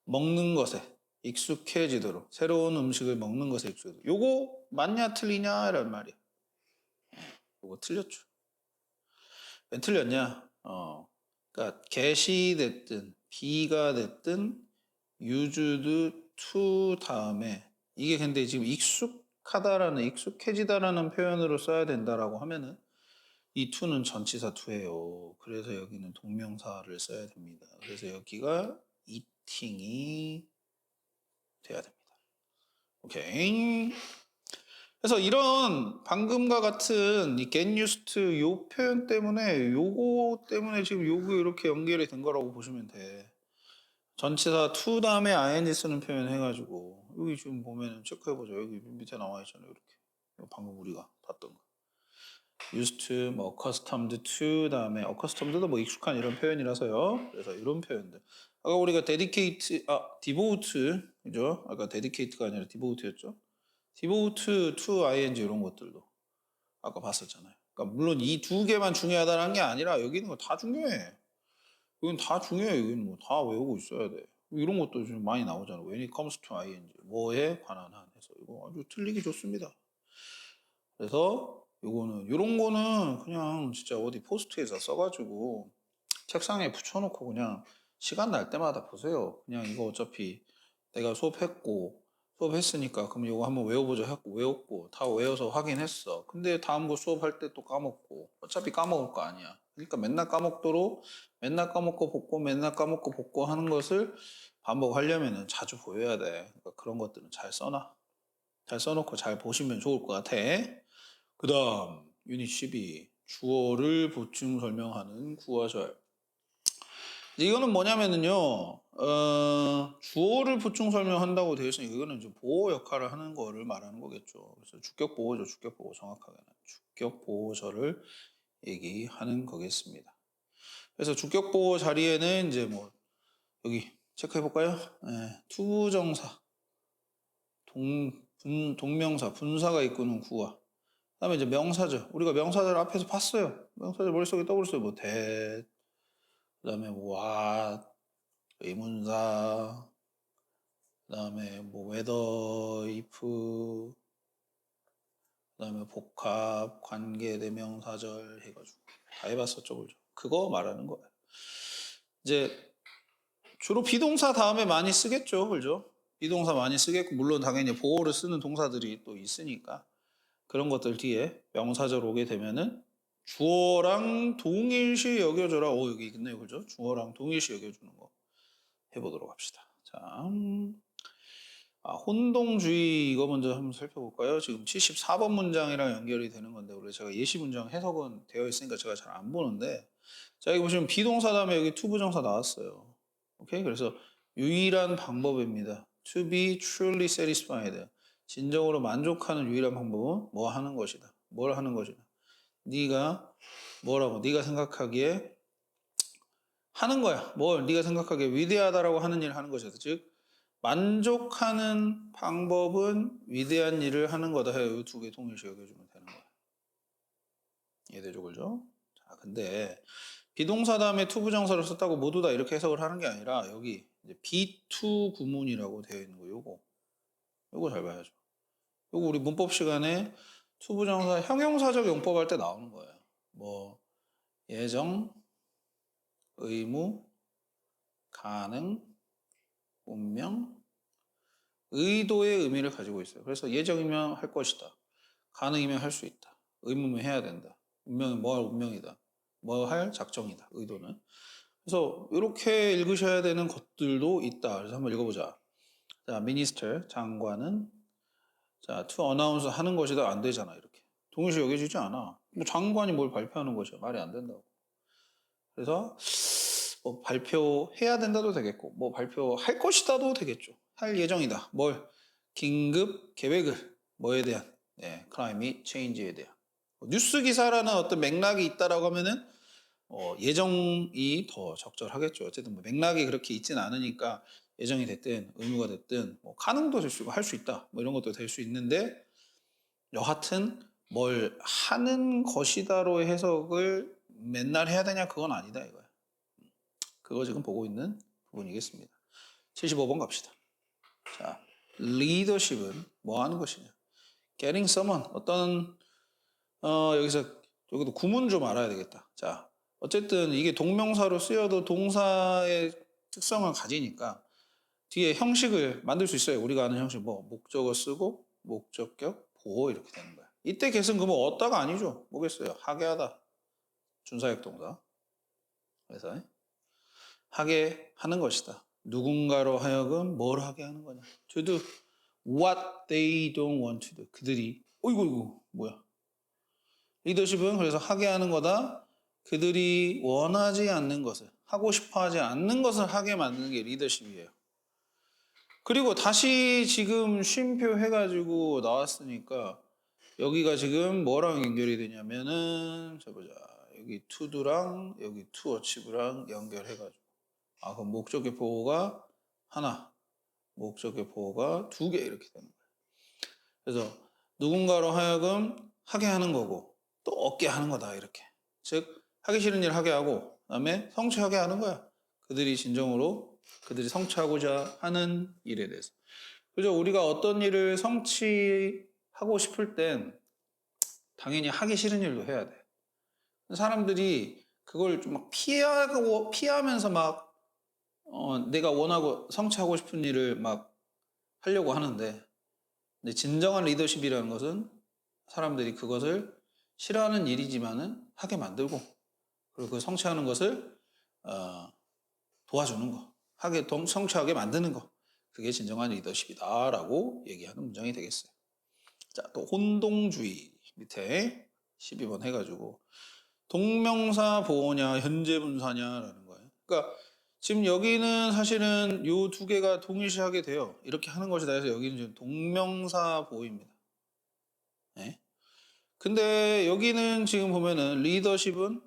먹는 것에 익숙해지도록. 새로운 음식을 먹는 것에 익숙해지도록. 요거 맞냐 틀리냐 이런 말이야. 요거 틀렸죠. 왜 틀렸냐? 그러니까 get이 됐든 be가 됐든 used to 다음에 이게 근데 지금 익숙해지다라는 표현으로 써야 된다라고 하면은 이 to는 전치사 to예요. 그래서 여기는 동명사를 써야 됩니다. 그래서 여기가 eating이 돼야 됩니다. 오케이. 그래서 이런 방금과 같은 이 get used to 요 표현 때문에 요거 때문에 지금 요거 이렇게 연결이 된 거라고 보시면 돼. 전치사 to 다음에 ing 쓰는 표현 해가지고 여기 지금 보면은 체크해보죠. 여기 밑에 나와 있잖아요. 이렇게 방금 우리가 봤던 거. used to, 뭐 accustomed to 다음에 accustomed도 뭐 익숙한 이런 표현이라서요. 그래서 이런 표현들. 아까 우리가 dedicate, devote, 그죠? 아까 dedicate가 아니라 devote였죠. devote to ing 이런 것들도 아까 봤었잖아요. 그러니까 물론 이 두 개만 중요하다는 게 아니라 여기 있는 거 다 중요해. 여기는 다 중요해. 여기는 뭐 다 외우고 있어야 돼. 이런 것도 좀 많이 나오잖아. when it comes to ing. 뭐에 관한 한 해서. 이거 아주 틀리기 좋습니다. 그래서 요거는, 요런 거는 그냥 진짜 어디 포스트에서 써가지고 책상에 붙여놓고 그냥 시간 날 때마다 보세요. 그냥 이거 어차피 내가 수업했으니까 그럼 이거 한번 외워보자 하고 외웠고 다 외워서 확인했어. 근데 다음 거 수업할 때 또 까먹고 어차피 까먹을 거 아니야. 그러니까 맨날 까먹도록 맨날 까먹고 복고 맨날 까먹고 복고 하는 것을 반복하려면 자주 보여야 돼. 그러니까 그런 것들은 잘 써놔. 잘 써놓고 잘 보시면 좋을 것 같아. 그 다음 유닛 12 주어를 보충 설명하는 구어절. 이거는 뭐냐면은요, 주어를 보충 설명한다고 되어 있으니까 이거는 이제 보호 역할을 하는 거를 말하는 거겠죠. 그래서 주격 보호죠, 주격 보호 정확하게는 주격 보호절을 얘기하는 거겠습니다. 그래서 주격 보호 자리에는 이제 뭐 여기 체크해 볼까요? 투부정사, 동명사, 분사가 이끄는 구어. 그다음에 이제 명사절. 우리가 명사절 앞에서 봤어요. 명사절 머릿속에 떠올렸어요. 뭐 that, 그다음에 what, 의문사, 그다음에 뭐 whether, if, 그다음에 복합, 관계, 대명사절 해가지고 다 해봤었죠, 그죠? 그거 말하는 거예요. 이제 주로 비동사 다음에 많이 쓰겠죠, 그죠? 비동사 많이 쓰겠고 물론 당연히 보호를 쓰는 동사들이 또 있으니까 그런 것들 뒤에 명사절 오게 되면은 주어랑 동일시 여겨줘라. 여기 있네요. 그죠? 주어랑 동일시 여겨주는 거 해보도록 합시다. 자, 혼동주의 이거 먼저 한번 살펴볼까요? 지금 74번 문장이랑 연결이 되는 건데 원래 제가 예시 문장 해석은 되어 있으니까 제가 잘 안 보는데 자 여기 보시면 비동사 다음에 여기 투부정사 나왔어요. 오케이? 그래서 유일한 방법입니다. To be truly satisfied. 진정으로 만족하는 유일한 방법은 뭐 하는 것이다. 뭘 하는 것이다. 네가 뭐라고 네가 생각하기에 하는 거야. 뭘 네가 생각하기에 위대하다라고 하는 일을 하는 것이다. 즉 만족하는 방법은 위대한 일을 하는 거다 해요. 이 두 개 동일시 여겨주면 되는 거야. 이해되죠? 그죠? 자, 근데 비동사 다음에 투부정사를 썼다고 모두 다 이렇게 해석을 하는 게 아니라 여기 이제 B2 구문이라고 되어 있는 거 요거 잘 봐야죠. 요거 우리 문법 시간에 투부정사 형용사적 용법 할 때 나오는 거예요. 뭐 예정, 의무, 가능, 운명, 의도의 의미를 가지고 있어요. 그래서 예정이면 할 것이다. 가능이면 할 수 있다. 의무면 해야 된다. 운명은 뭐 할 운명이다. 뭐 할 작정이다. 의도는. 그래서 이렇게 읽으셔야 되는 것들도 있다. 그래서 한번 읽어보자. 자, minister 장관은 자, to announce 하는 것이다 안 되잖아 이렇게. 동일시 여겨지지 않아. 뭐 장관이 뭘 발표하는 것이야. 말이 안 된다고. 그래서 뭐 발표해야 된다도 되겠고 뭐 발표할 것이다도 되겠죠. 할 예정이다. 뭘 긴급 계획을 뭐에 대한 climate change에 대한 뉴스 기사라는 어떤 맥락이 있다라고 하면은 예정이 더 적절하겠죠. 어쨌든 뭐 맥락이 그렇게 있진 않으니까 예정이 됐든 의무가 됐든 뭐 가능도 될 수 있고 할 수 있다 뭐 이런 것도 될 수 있는데 여하튼 뭘 하는 것이다로 해석을 맨날 해야 되냐 그건 아니다 이거야. 그거 지금 보고 있는 부분이겠습니다. 75번 갑시다. 자, 리더십은 뭐 하는 것이냐? Getting someone 어떤 여기도 구문 좀 알아야 되겠다. 자, 어쨌든 이게 동명사로 쓰여도 동사의 특성을 가지니까 뒤에 형식을 만들 수 있어요. 우리가 아는 형식 뭐 목적어 쓰고 목적격 보호 이렇게 되는 거야. 이때 get은 그러면 얻다가 아니죠. 뭐겠어요? 하게 하다. 준사역 동사. 그래서 하게 하는 것이다. 누군가로 하여금 뭘 하게 하는 거냐. To do what they don't want to do. 그들이 어이구 뭐야. 리더십은 그래서 하게 하는 거다. 그들이 원하지 않는 것을 하고 싶어 하지 않는 것을 하게 만드는 게 리더십이에요. 그리고 다시 지금 쉼표 해가지고 나왔으니까 여기가 지금 뭐랑 연결이 되냐면은 자 보자. 여기 투두랑 여기 투어치브랑 연결해가지고 그럼 목적의 보호가 하나, 목적의 보호가 두 개 이렇게 되는 거예요. 그래서 누군가로 하여금 하게 하는 거고 또 얻게 하는 거다 이렇게. 즉 하기 싫은 일 하게 하고 그다음에 성취하게 하는 거야. 그들이 진정으로 그들이 성취하고자 하는 일에 대해서. 그죠? 우리가 어떤 일을 성취하고 싶을 땐 당연히 하기 싫은 일도 해야 돼. 사람들이 그걸 좀 막 피하면서 막 내가 원하고 성취하고 싶은 일을 막 하려고 하는데 근데 진정한 리더십이라는 것은 사람들이 그것을 싫어하는 일이지만은 하게 만들고 그리고 그 성취하는 것을 도와주는 거, 성취하게 만드는 거 그게 진정한 리더십이다라고 얘기하는 문장이 되겠어요. 자, 또 혼동주의 밑에 12번 해가지고 동명사 보호냐 현재 분사냐라는 거예요. 그러니까 지금 여기는 사실은 요 두 개가 동일시하게 돼요. 이렇게 하는 것이다 해서 여기는 지금 동명사 보호입니다. 네. 근데 여기는 지금 보면은 리더십은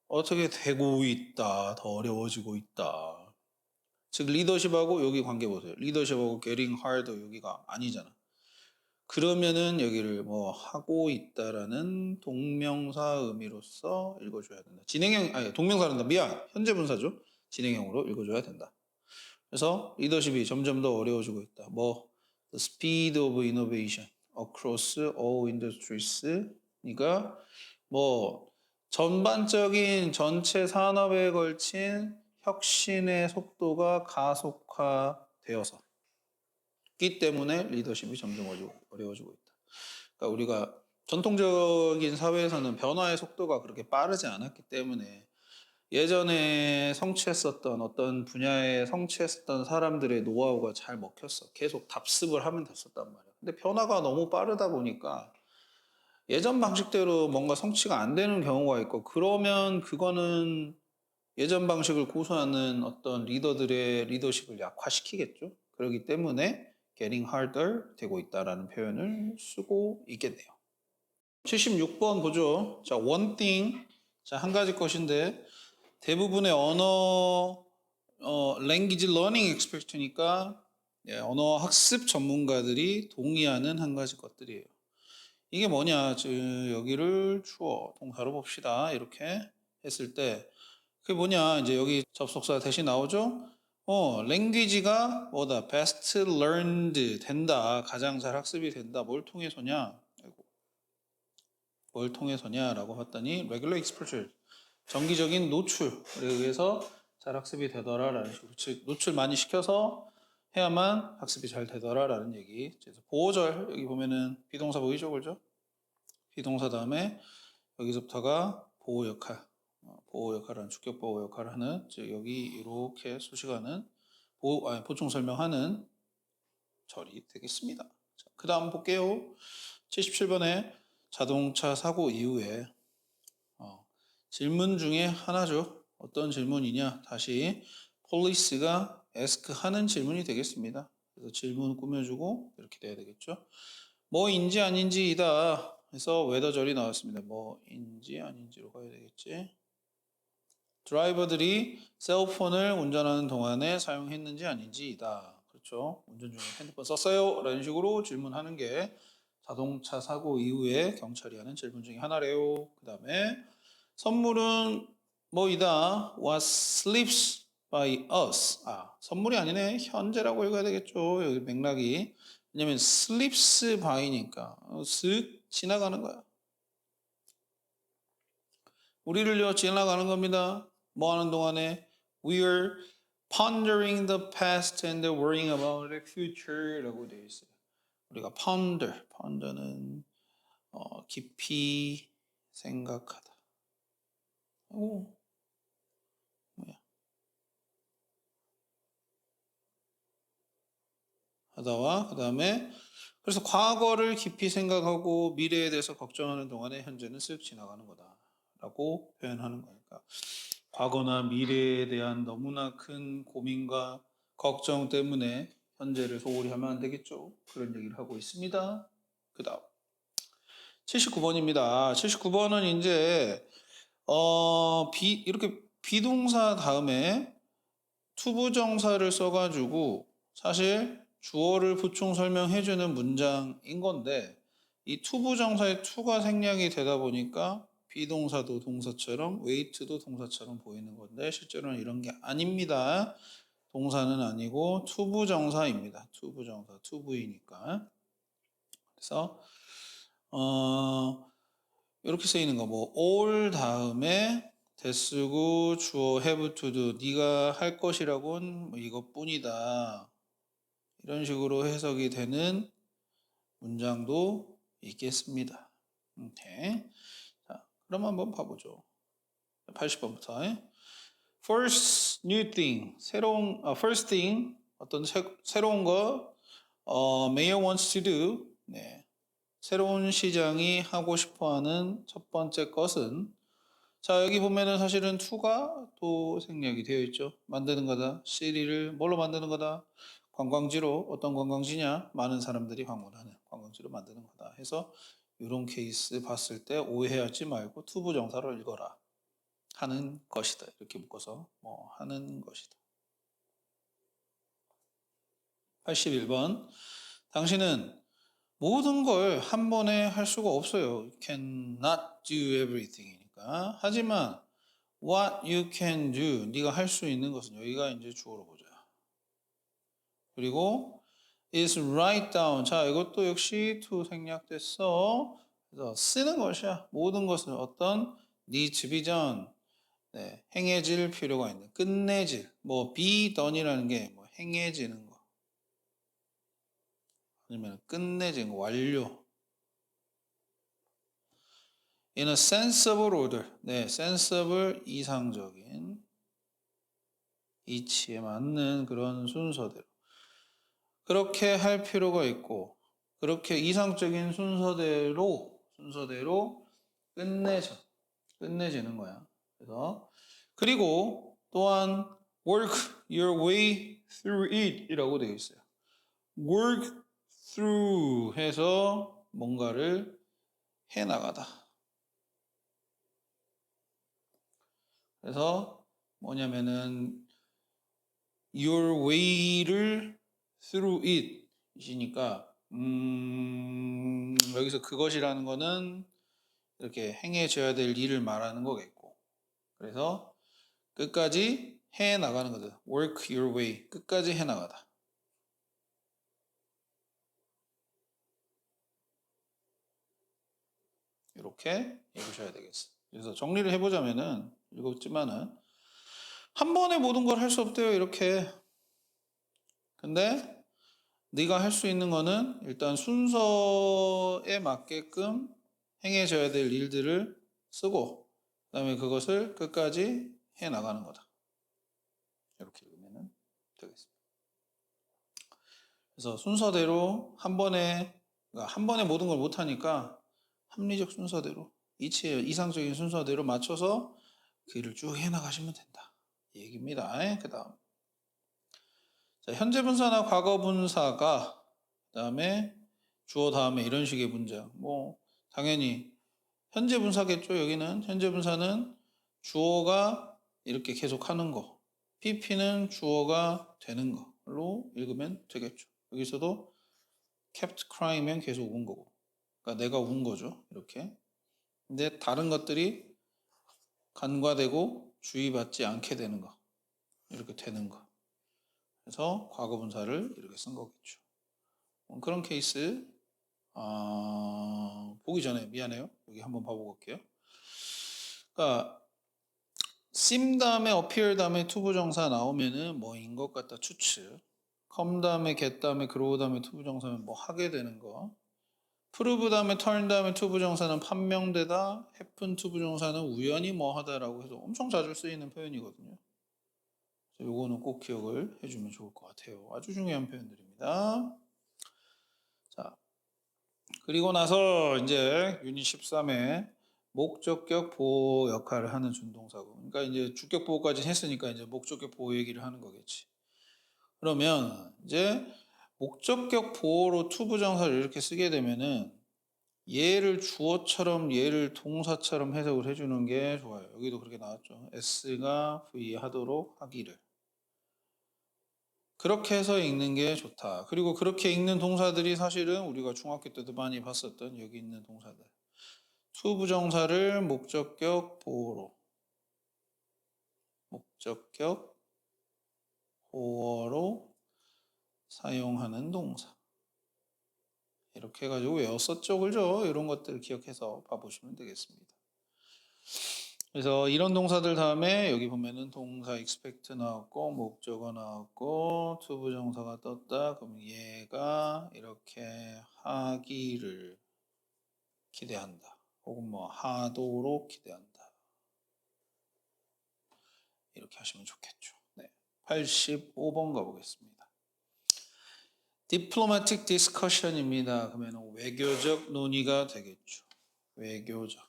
어떻게 되고 있다, 더 어려워지고 있다. 즉 리더십하고 여기 관계 보세요. 리더십하고 getting hard 여기가 아니잖아. 그러면은 여기를 뭐 하고 있다라는 동명사 의미로서 읽어줘야 된다. 동명사란다. 미안. 현재 분사죠. 진행형으로 읽어줘야 된다. 그래서 리더십이 점점 더 어려워지고 있다. 뭐 the speed of innovation across all industries. 그러니까 뭐 전반적인 전체 산업에 걸친 혁신의 속도가 가속화되어서 기 때문에 리더십이 점점 어려워지고 있다. 그러니까 우리가 전통적인 사회에서는 변화의 속도가 그렇게 빠르지 않았기 때문에 예전에 성취했었던 어떤 분야에 성취했었던 사람들의 노하우가 잘 먹혔어. 계속 답습을 하면 됐었단 말이야. 근데 변화가 너무 빠르다 보니까 예전 방식대로 뭔가 성취가 안 되는 경우가 있고, 그러면 그거는 예전 방식을 고수하는 어떤 리더들의 리더십을 약화시키겠죠. 그렇기 때문에 getting harder 되고 있다라는 표현을 쓰고 있겠네요. 76번 보죠. 자, one thing. 자, 한 가지 것인데 대부분의 language learning expert니까 언어 학습 전문가들이 동의하는 한 가지 것들이에요. 이게 뭐냐? 여기를 주어 동사로 봅시다. 이렇게 했을 때 그게 뭐냐? 이제 여기 접속사 대신 나오죠? language가 뭐다? best learned 된다. 가장 잘 학습이 된다. 뭘 통해서냐? 아이고. 뭘 통해서냐라고 봤더니 regular exposure. 정기적인 노출에 의해서 잘 학습이 되더라라는 식으로, 즉 노출 많이 시켜서 해야만 학습이 잘 되더라라는 얘기. 그래서 보호절 여기 보면은 비동사 보이죠, 그죠? 비동사 다음에 여기서부터가 보호 역할, 보호 역할하는 주격 보호 역할을 하는, 즉 여기 이렇게 수식하는 보충 설명하는 절이 되겠습니다. 그 다음 볼게요. 77번에 자동차 사고 이후에 질문 중에 하나죠. 어떤 질문이냐? 다시 police가 ask 하는 질문이 되겠습니다. 그래서 질문 꾸며주고 이렇게 돼야 되겠죠. 뭐인지 아닌지이다. 해서 whether절이 나왔습니다. 뭐인지 아닌지로 가야 되겠지. 드라이버들이 셀폰을 운전하는 동안에 사용했는지 아닌지이다. 그렇죠. 운전 중에 핸드폰 썼어요? 라는 식으로 질문하는 게 자동차 사고 이후에 경찰이 하는 질문 중에 하나래요. 그 다음에 선물은 뭐이다. What slips by us. 선물이 아니네. 현재라고 읽어야 되겠죠. 여기 맥락이. 왜냐면 slips by니까 슥 지나가는 거야. 우리를요 지나가는 겁니다. 뭐 하는 동안에 we're pondering the past and worrying about the future라고 되어 있어요. 우리가 ponder는 깊이 생각하다. 오, 뭐야? 하다와 그 다음에 그래서 과거를 깊이 생각하고 미래에 대해서 걱정하는 동안에 현재는 쓱 지나가는 거다라고 표현하는 거니까 과거나 미래에 대한 너무나 큰 고민과 걱정 때문에 현재를 소홀히 하면 안 되겠죠. 그런 얘기를 하고 있습니다. 그 다음 79번입니다. 79번은 이제 이렇게 비동사 다음에 투부정사를 써가지고 사실 주어를 보충 설명해주는 문장인 건데 이 투부정사의 투가 생략이 되다 보니까 비동사도 동사처럼 웨이트도 동사처럼 보이는 건데 실제로는 이런 게 아닙니다. 동사는 아니고 투부정사입니다. 투부정사, 투부이니까. 그래서 이렇게 쓰이는 거 all 다음에 대쓰고 주어 have to do 네가 할 것이라곤 이것뿐이다. 이런 식으로 해석이 되는 문장도 있겠습니다. 오케이. 자, 그럼 한번 봐보죠. 80번부터. First new thing. first thing. 어떤 새로운 거, mayor wants to do. 네. 새로운 시장이 하고 싶어 하는 첫 번째 것은 자, 여기 보면은 사실은 to가 또 생략이 되어 있죠. 만드는 거다. city를 뭘로 만드는 거다? 관광지로. 어떤 관광지냐? 많은 사람들이 방문하는 관광지로 만드는 거다. 해서 이런 케이스 봤을 때 오해하지 말고 투부정사를 읽어라. 하는 것이다. 이렇게 묶어서 하는 것이다. 81번. 당신은 모든 걸 한 번에 할 수가 없어요. You cannot do everything이니까. 하지만 what you can do, 네가 할 수 있는 것은 여기가 이제 주어로 보자. 그리고 is write down. 자, 이것도 역시 to 생략됐어. 그래서 쓰는 것이야. 모든 것을 어떤 need to be done. 네, 행해질 필요가 있는 끝내질. be done이라는 게 행해지는 거. 아니면 끝내지는 거, 완료. in a sensible order. 네, sensible 이상적인 이치에 맞는 그런 순서대로. 그렇게 할 필요가 있고 그렇게 이상적인 순서대로 끝내지는 거야. 그래서 그리고 또한 work your way through it 이라고 되어 있어요. work through 해서 뭔가를 해나가다. 그래서 뭐냐면은 your way를 through it 이시니까 여기서 그것이라는 거는 이렇게 행해져야 될 일을 말하는 거겠고 그래서 끝까지 해나가는 거죠. work your way 끝까지 해나가다. 이렇게 읽으셔야 되겠어요. 그래서 정리를 해보자면은 읽었지만은 한 번에 모든 걸 할 수 없대요. 이렇게. 근데 네가 할 수 있는 거는 일단 순서에 맞게끔 행해져야 될 일들을 쓰고 그다음에 그것을 끝까지 해 나가는 거다. 이렇게 읽으면 되겠습니다. 그래서 순서대로 한 번에 모든 걸 못 하니까 합리적 순서대로 이상적인 순서대로 맞춰서 그 일을 쭉 해 나가시면 된다. 이 얘기입니다. 그다음 현재 분사나 과거 분사가 그다음에 주어 다음에 이런 식의 문장. 뭐 당연히 현재 분사겠죠. 여기는 현재 분사는 주어가 이렇게 계속 하는 거. PP는 주어가 되는 걸로 읽으면 되겠죠. 여기서도 kept crying면 계속 운 거고. 그러니까 내가 운 거죠. 이렇게. 근데 다른 것들이 간과되고 주의받지 않게 되는 거. 이렇게 되는 거. 그래서 과거 분사를 이렇게 쓴 거겠죠. 그런 케이스 보기 전에 미안해요. 여기 한번 봐보고 올게요. 그러니까 seem 다음에 appear 다음에 투부정사 나오면은 뭐인 것 같다 추측. come 다음에 get 다음에 grow 다음에 투부정사면 뭐 하게 되는 거. prove 다음에 turn 다음에 투부정사는 판명되다. happen 투부정사는 우연히 뭐 하다라고 해서 엄청 자주 쓰이는 표현이거든요. 요거는 꼭 기억을 해주면 좋을 것 같아요. 아주 중요한 표현들입니다. 자, 그리고 나서 이제 유닛 13에 목적격 보호 역할을 하는 준동사고. 그러니까 이제 주격 보호까지 했으니까 이제 목적격 보호 얘기를 하는 거겠지. 그러면 이제 목적격 보호로 투부정사를 이렇게 쓰게 되면은 얘를 주어처럼 얘를 동사처럼 해석을 해주는 게 좋아요. 여기도 그렇게 나왔죠. S가 V 하도록 하기를. 그렇게 해서 읽는 게 좋다. 그리고 그렇게 읽는 동사들이 사실은 우리가 중학교 때도 많이 봤었던 여기 있는 동사들. 투부정사를 목적격 보어로 사용하는 동사. 이렇게 해가지고 외웠었죠, 그죠? 이런 것들 기억해서 봐보시면 되겠습니다. 그래서 이런 동사들 다음에 여기 보면은 동사 expect 나왔고 목적어 나왔고 투부정사가 떴다. 그럼 얘가 이렇게 하기를 기대한다. 혹은 뭐 하도록 기대한다. 이렇게 하시면 좋겠죠. 네. 85번 가보겠습니다. diplomatic discussion입니다. 그러면 외교적 논의가 되겠죠. 외교적.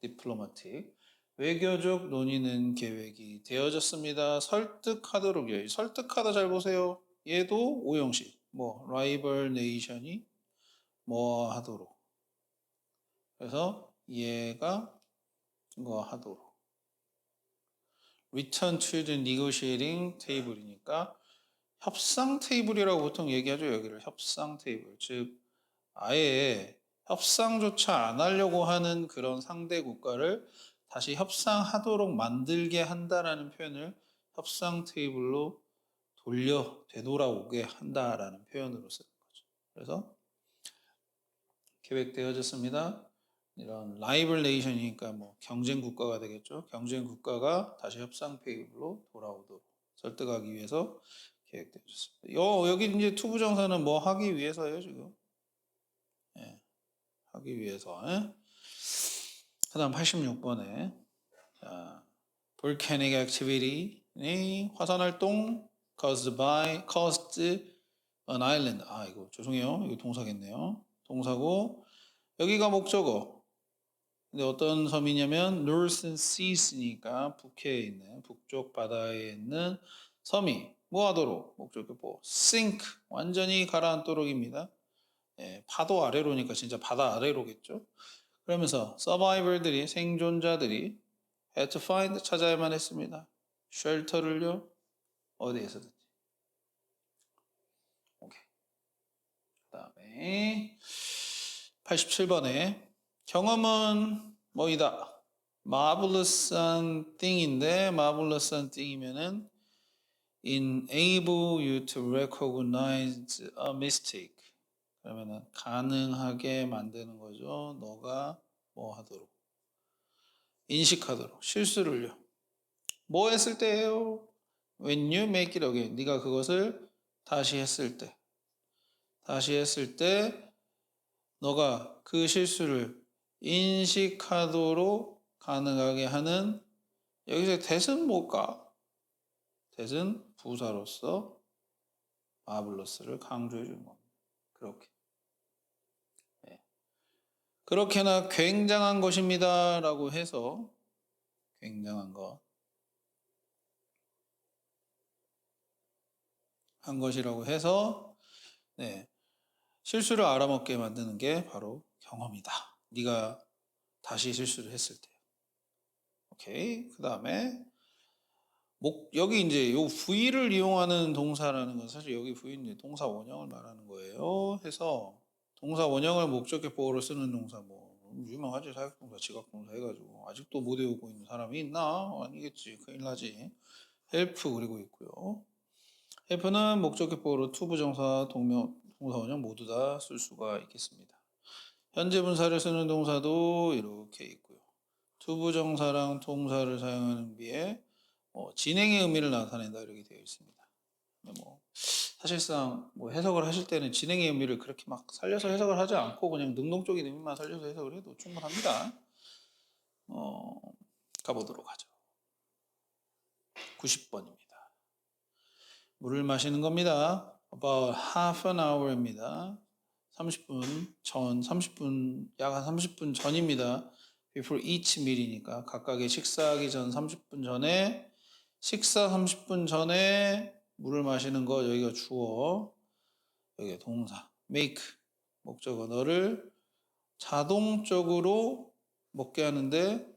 diplomatic. 외교적 논의는 계획이 되어졌습니다. 설득하도록이에요. 설득하다 잘 보세요. 얘도 오형식. 뭐 rival nation이 뭐 하도록. 그래서 얘가 뭐 하도록. return to the negotiating table이니까 협상 테이블이라고 보통 얘기하죠. 여기를 협상 테이블. 즉 아예 협상조차 안 하려고 하는 그런 상대 국가를 다시 협상하도록 만들게 한다라는 표현을 협상 테이블로 되돌아오게 한다라는 표현으로 쓰는 거죠. 그래서 계획되어졌습니다. 이런 라이벌 네이션이니까 뭐 경쟁 국가가 되겠죠. 경쟁 국가가 다시 협상 테이블로 돌아오도록 설득하기 위해서 계획되어졌습니다. 여기 이제 투부정사는 뭐 하기 위해서예요, 지금. 예, 하기 위해서. 그 다음 86번에 자, volcanic activity 화산활동 caused an island. 이거 죄송해요. 이거 동사겠네요. 동사고 여기가 목적어. 근데 어떤 섬이냐면 Northern Seas니까 북해에 있는 북쪽 바다에 있는 섬이 뭐하도록 목적격보 sink 완전히 가라앉도록입니다. 파도 아래로니까 진짜 바다 아래로겠죠. 그러면서 서바이벌들이 생존자들이 had to find 찾아야만 했습니다. 쉘터를요 어디에서든지. 오케이. 그다음에 87번에 경험은 뭐이다. marvelous한 thing인데 marvelous한 thing이면은 enable you to recognize a mistake. 그러면은 가능하게 만드는 거죠. 너가 뭐 하도록 인식하도록 실수를요. 뭐 했을 때예요? When you make it again. 네가 그것을 다시 했을 때. 다시 했을 때 너가 그 실수를 인식하도록 가능하게 하는 여기서 that은 뭘까? that은 부사로서 마블러스를 강조해 주는 겁니다. 그렇게. 그렇게나 굉장한 것입니다. 라고 해서 굉장한 것. 한 것이라고 해서 실수를 알아먹게 만드는 게 바로 경험이다. 네가 다시 실수를 했을 때. 오케이. 그 다음에 여기 이제 요 V를 이용하는 동사라는 건 사실 여기 V는 동사 원형을 말하는 거예요. 해서 동사 원형을 목적격보어로 쓰는 동사 뭐 유명하지. 사역동사, 지각동사 해가지고 아직도 못 외우고 있는 사람이 있나? 아니겠지. 큰일 나지. help 그리고 있고요. help는 목적격보어로 to 부정사, 동사 원형 모두 다 쓸 수가 있겠습니다. 현재 분사를 쓰는 동사도 이렇게 있고요. to 부정사랑 동사를 사용하는 비에 진행의 의미를 나타낸다 이렇게 되어 있습니다. 뭐 사실상 뭐 해석을 하실 때는 진행의 의미를 그렇게 막 살려서 해석을 하지 않고 그냥 능동적인 의미만 살려서 해석을 해도 충분합니다. 가보도록 하죠. 90번입니다. 물을 마시는 겁니다. About half an hour입니다. 30분 전, 30분, 약 한 30분 전입니다. Before each meal이니까 각각의 식사하기 전 30분 전에 식사 30분 전에 물을 마시는 거 여기가 주어, 여기가 동사, make, 목적어 너를 자동적으로 먹게 하는데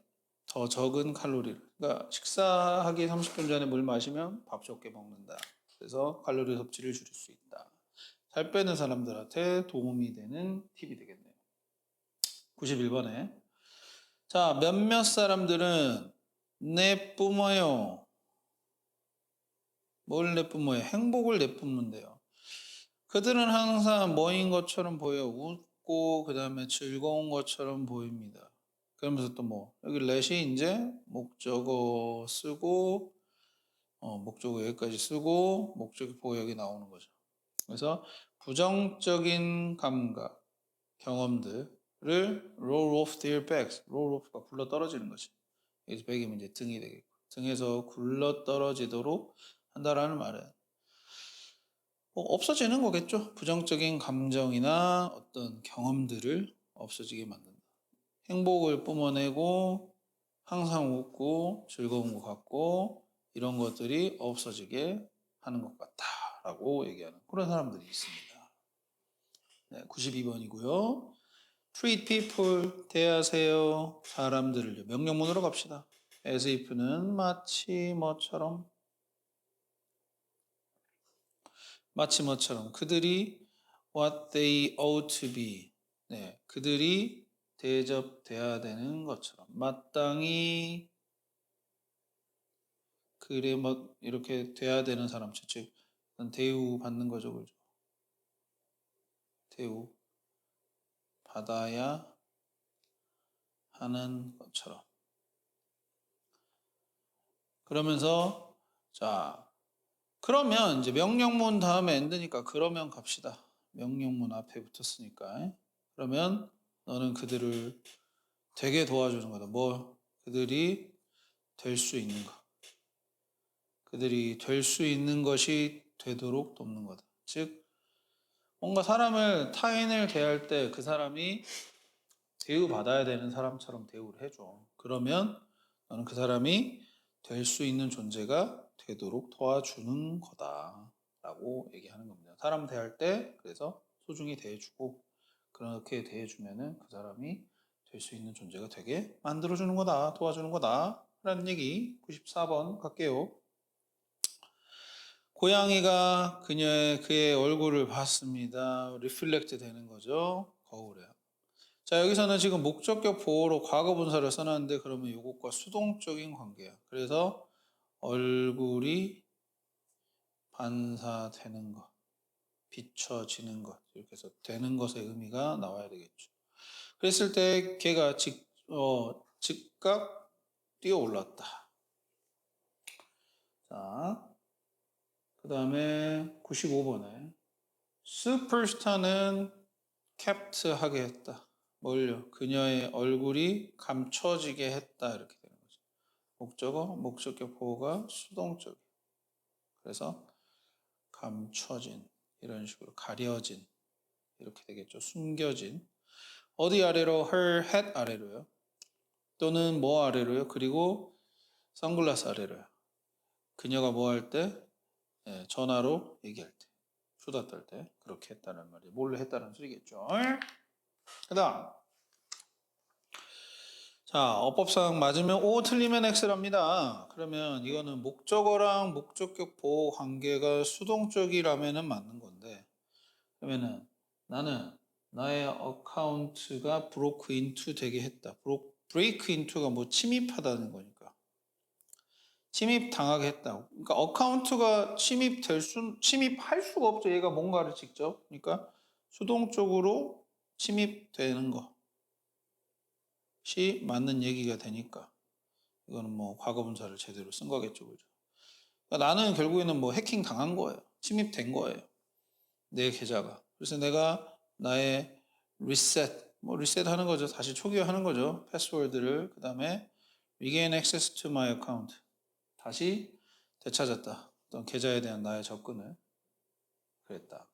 더 적은 칼로리를. 그러니까 식사하기 30분 전에 물 마시면 밥 적게 먹는다. 그래서 칼로리 섭취를 줄일 수 있다. 살 빼는 사람들한테 도움이 되는 팁이 되겠네요. 91번에 자 몇몇 사람들은 내뿜어요. 뭘 내뿜어요? 행복을 내뿜는데요. 그들은 항상 뭐인 것처럼 보여. 웃고 그 다음에 즐거운 것처럼 보입니다. 그러면서 또 뭐 여기 let이 이제 목적어 쓰고 목적어 여기까지 쓰고 목적어 보호 여기 나오는 거죠. 그래서 부정적인 감각, 경험들을 roll off their backs. roll off가 굴러 떨어지는 거지. 여기서 back이면 이제 등이 되겠고 등에서 굴러 떨어지도록 한다라는 말은 없어지는 거겠죠. 부정적인 감정이나 어떤 경험들을 없어지게 만든다. 행복을 뿜어내고 항상 웃고 즐거운 것 같고 이런 것들이 없어지게 하는 것 같다라고 얘기하는 그런 사람들이 있습니다. 92번이고요. treat people, 대하세요. 사람들을 명령문으로 갑시다. as if는 마치 뭐처럼 그들이 what they ought to be 그들이 대접돼야 되는 것처럼 마땅히 그래 뭐 이렇게 돼야 되는 사람 즉 대우 받는 거죠. 그죠? 대우 받아야 하는 것처럼 그러면서 자 그러면 이제 명령문 다음에 end니까 그러면 갑시다. 명령문 앞에 붙었으니까 그러면 너는 그들을 되게 도와주는 거다. 뭐 그들이 될 수 있는 것. 그들이 될 수 있는 것이 되도록 돕는 거다. 즉 뭔가 사람을 타인을 대할 때 그 사람이 대우받아야 되는 사람처럼 대우를 해줘. 그러면 너는 그 사람이 될 수 있는 존재가 되도록 도와주는 거다라고 얘기하는 겁니다. 사람 대할 때 그래서 소중히 대해주고 그렇게 대해주면은 그 사람이 될 수 있는 존재가 되게 만들어주는 거다, 도와주는 거다 라는 얘기. 94번 갈게요. 고양이가 그의 얼굴을 봤습니다. 리플렉트 되는 거죠. 거울에. 자, 여기서는 지금 목적격 보호로 과거 분사를 써놨는데 그러면 이것과 수동적인 관계야. 그래서 얼굴이 반사되는 것, 비춰지는 것, 이렇게 해서 되는 것의 의미가 나와야 되겠죠. 그랬을 때 걔가 즉각 뛰어 올랐다. 자, 그 다음에 95번에 슈퍼스타는 캡트하게 했다. 뭘요? 그녀의 얼굴이 감춰지게 했다. 이렇게 되는 거죠. 목적어, 목적격 보호가 수동적. 그래서 감춰진, 이런 식으로 가려진, 이렇게 되겠죠. 숨겨진. 어디 아래로? her head 아래로요. 또는 뭐 아래로요? 그리고 선글라스 아래로요. 그녀가 뭐 할 때? 예, 전화로 얘기할 때. 수다 떨 때. 그렇게 했다는 말이에요. 몰래 했다는 소리겠죠. 그 다음. 자, 어법상 맞으면 O, 틀리면 X랍니다. 그러면 이거는 목적어랑 목적격 보호 관계가 수동적이라면은 맞는 건데, 그러면은 나는 나의 어카운트가 broke into 되게 했다. break into가 뭐 침입하다는 거니까. 침입 당하게 했다. 그러니까 어카운트가 침입할 수가 없죠. 얘가 뭔가를 직접. 그러니까 수동적으로 침입되는 것이 맞는 얘기가 되니까. 이거는 뭐 과거분사를 제대로 쓴 거겠죠, 그죠? 그러니까 나는 결국에는 뭐 해킹 당한 거예요. 침입된 거예요. 내 계좌가. 그래서 내가 나의 리셋하는 거죠. 다시 초기화하는 거죠. 패스워드를. 그 다음에 regain access to my account. 다시 되찾았다. 어떤 계좌에 대한 나의 접근을 그랬다.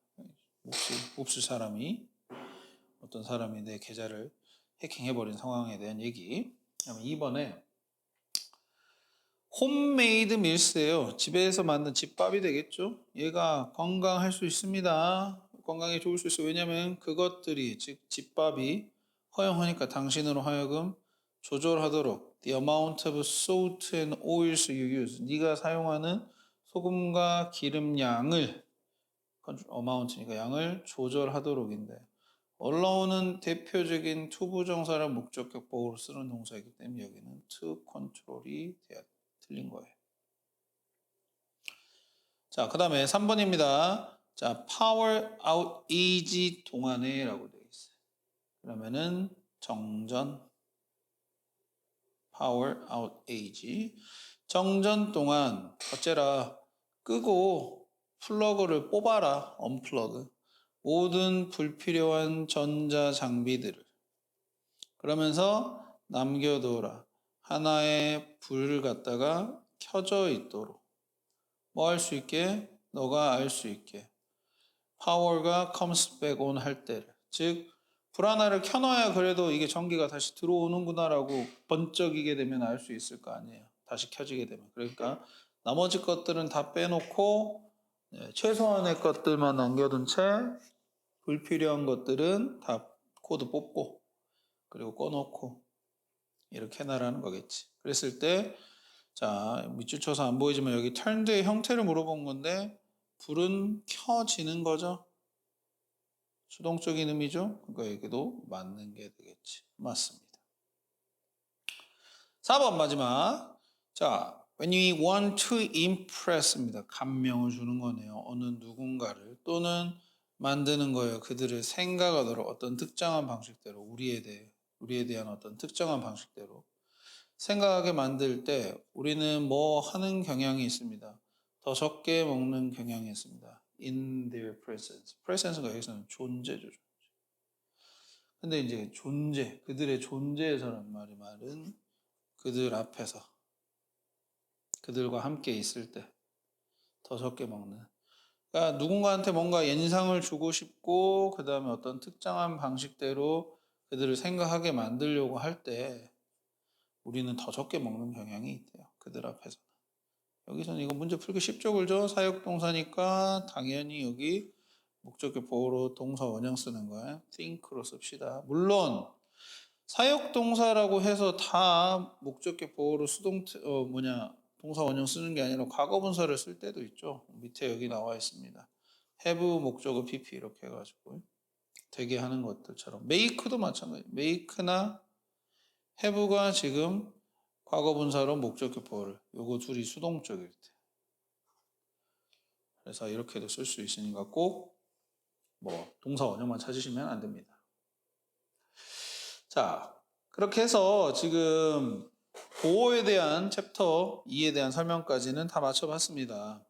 몹쓸 사람이 어떤 사람이 내 계좌를 해킹해버린 상황에 대한 얘기. 그다음에 2번에 홈메이드 밀스예요. 집에서 만든 집밥이 되겠죠. 얘가 건강할 수 있습니다. 건강에 좋을 수 있어요. 왜냐하면 그것들이 즉 집밥이 허용하니까 당신으로 하여금 조절하도록 the amount of salt and oils you use. 네가 사용하는 소금과 기름 양을 amount니까 양을 조절하도록인데 allow는 대표적인 투부정사랑 목적격 보호로 쓰는 동사이기 때문에 여기는 to control이 돼야 돼. 틀린 거예요. 자, 그 다음에 3번입니다. 자, power outage 동안에 라고 되어 있어요. 그러면은 정전, power outage. 정전 동안 어째라 끄고 플러그를 뽑아라, 언플러그. 모든 불필요한 전자 장비들을. 그러면서 남겨둬라. 하나의 불을 갖다가 켜져 있도록. 뭐 할 수 있게? 너가 알 수 있게. 파워가 comes back on 할 때를. 즉, 불 하나를 켜놔야 그래도 이게 전기가 다시 들어오는구나라고 번쩍이게 되면 알 수 있을 거 아니에요. 다시 켜지게 되면. 그러니까 나머지 것들은 다 빼놓고 최소한의 것들만 남겨둔 채 불필요한 것들은 다 코드 뽑고 그리고 꺼놓고 이렇게 해놔라는 거겠지. 그랬을 때 자, 밑줄 쳐서 안 보이지만 여기 turned의 형태를 물어본 건데 불은 켜지는 거죠. 수동적인 의미죠. 그러니까 여기도 맞는 게 되겠지. 맞습니다. 4번 마지막. 자, when we want to impress입니다. 감명을 주는 거네요. 어느 누군가를 또는 만드는 거예요. 그들을 생각하도록 어떤 특정한 방식대로 우리에 대한 어떤 특정한 방식대로 생각하게 만들 때 우리는 뭐 하는 경향이 있습니다. 더 적게 먹는 경향이 있습니다. In their presence. presence가 여기서는 존재죠. 근데 이제 존재, 그들의 존재에서란 말은 그들 앞에서 그들과 함께 있을 때 더 적게 먹는. 그러니까 누군가한테 뭔가 인상을 주고 싶고 그 다음에 어떤 특정한 방식대로 그들을 생각하게 만들려고 할 때 우리는 더 적게 먹는 경향이 있대요. 그들 앞에서. 여기서는 이거 문제 풀기 쉽죠, 그죠? 사역동사니까 당연히 여기 목적격 보호로 동사 원형 쓰는 거예요. think로 씁시다. 물론 사역동사라고 해서 다 목적격 보호로 동사 원형 쓰는 게 아니라 과거분사를 쓸 때도 있죠. 밑에 여기 나와 있습니다. have 목적어 pp 이렇게 해가지고 되게 하는 것들처럼 make도 마찬가지예요. make나 have가 지금 과거분사로 목적격 보호를 요거 둘이 수동적일 때. 그래서 이렇게도 쓸 수 있으니까 꼭 동사 원형만 찾으시면 안 됩니다. 자, 그렇게 해서 지금 보호에 대한 챕터 2에 대한 설명까지는 다 마쳐봤습니다.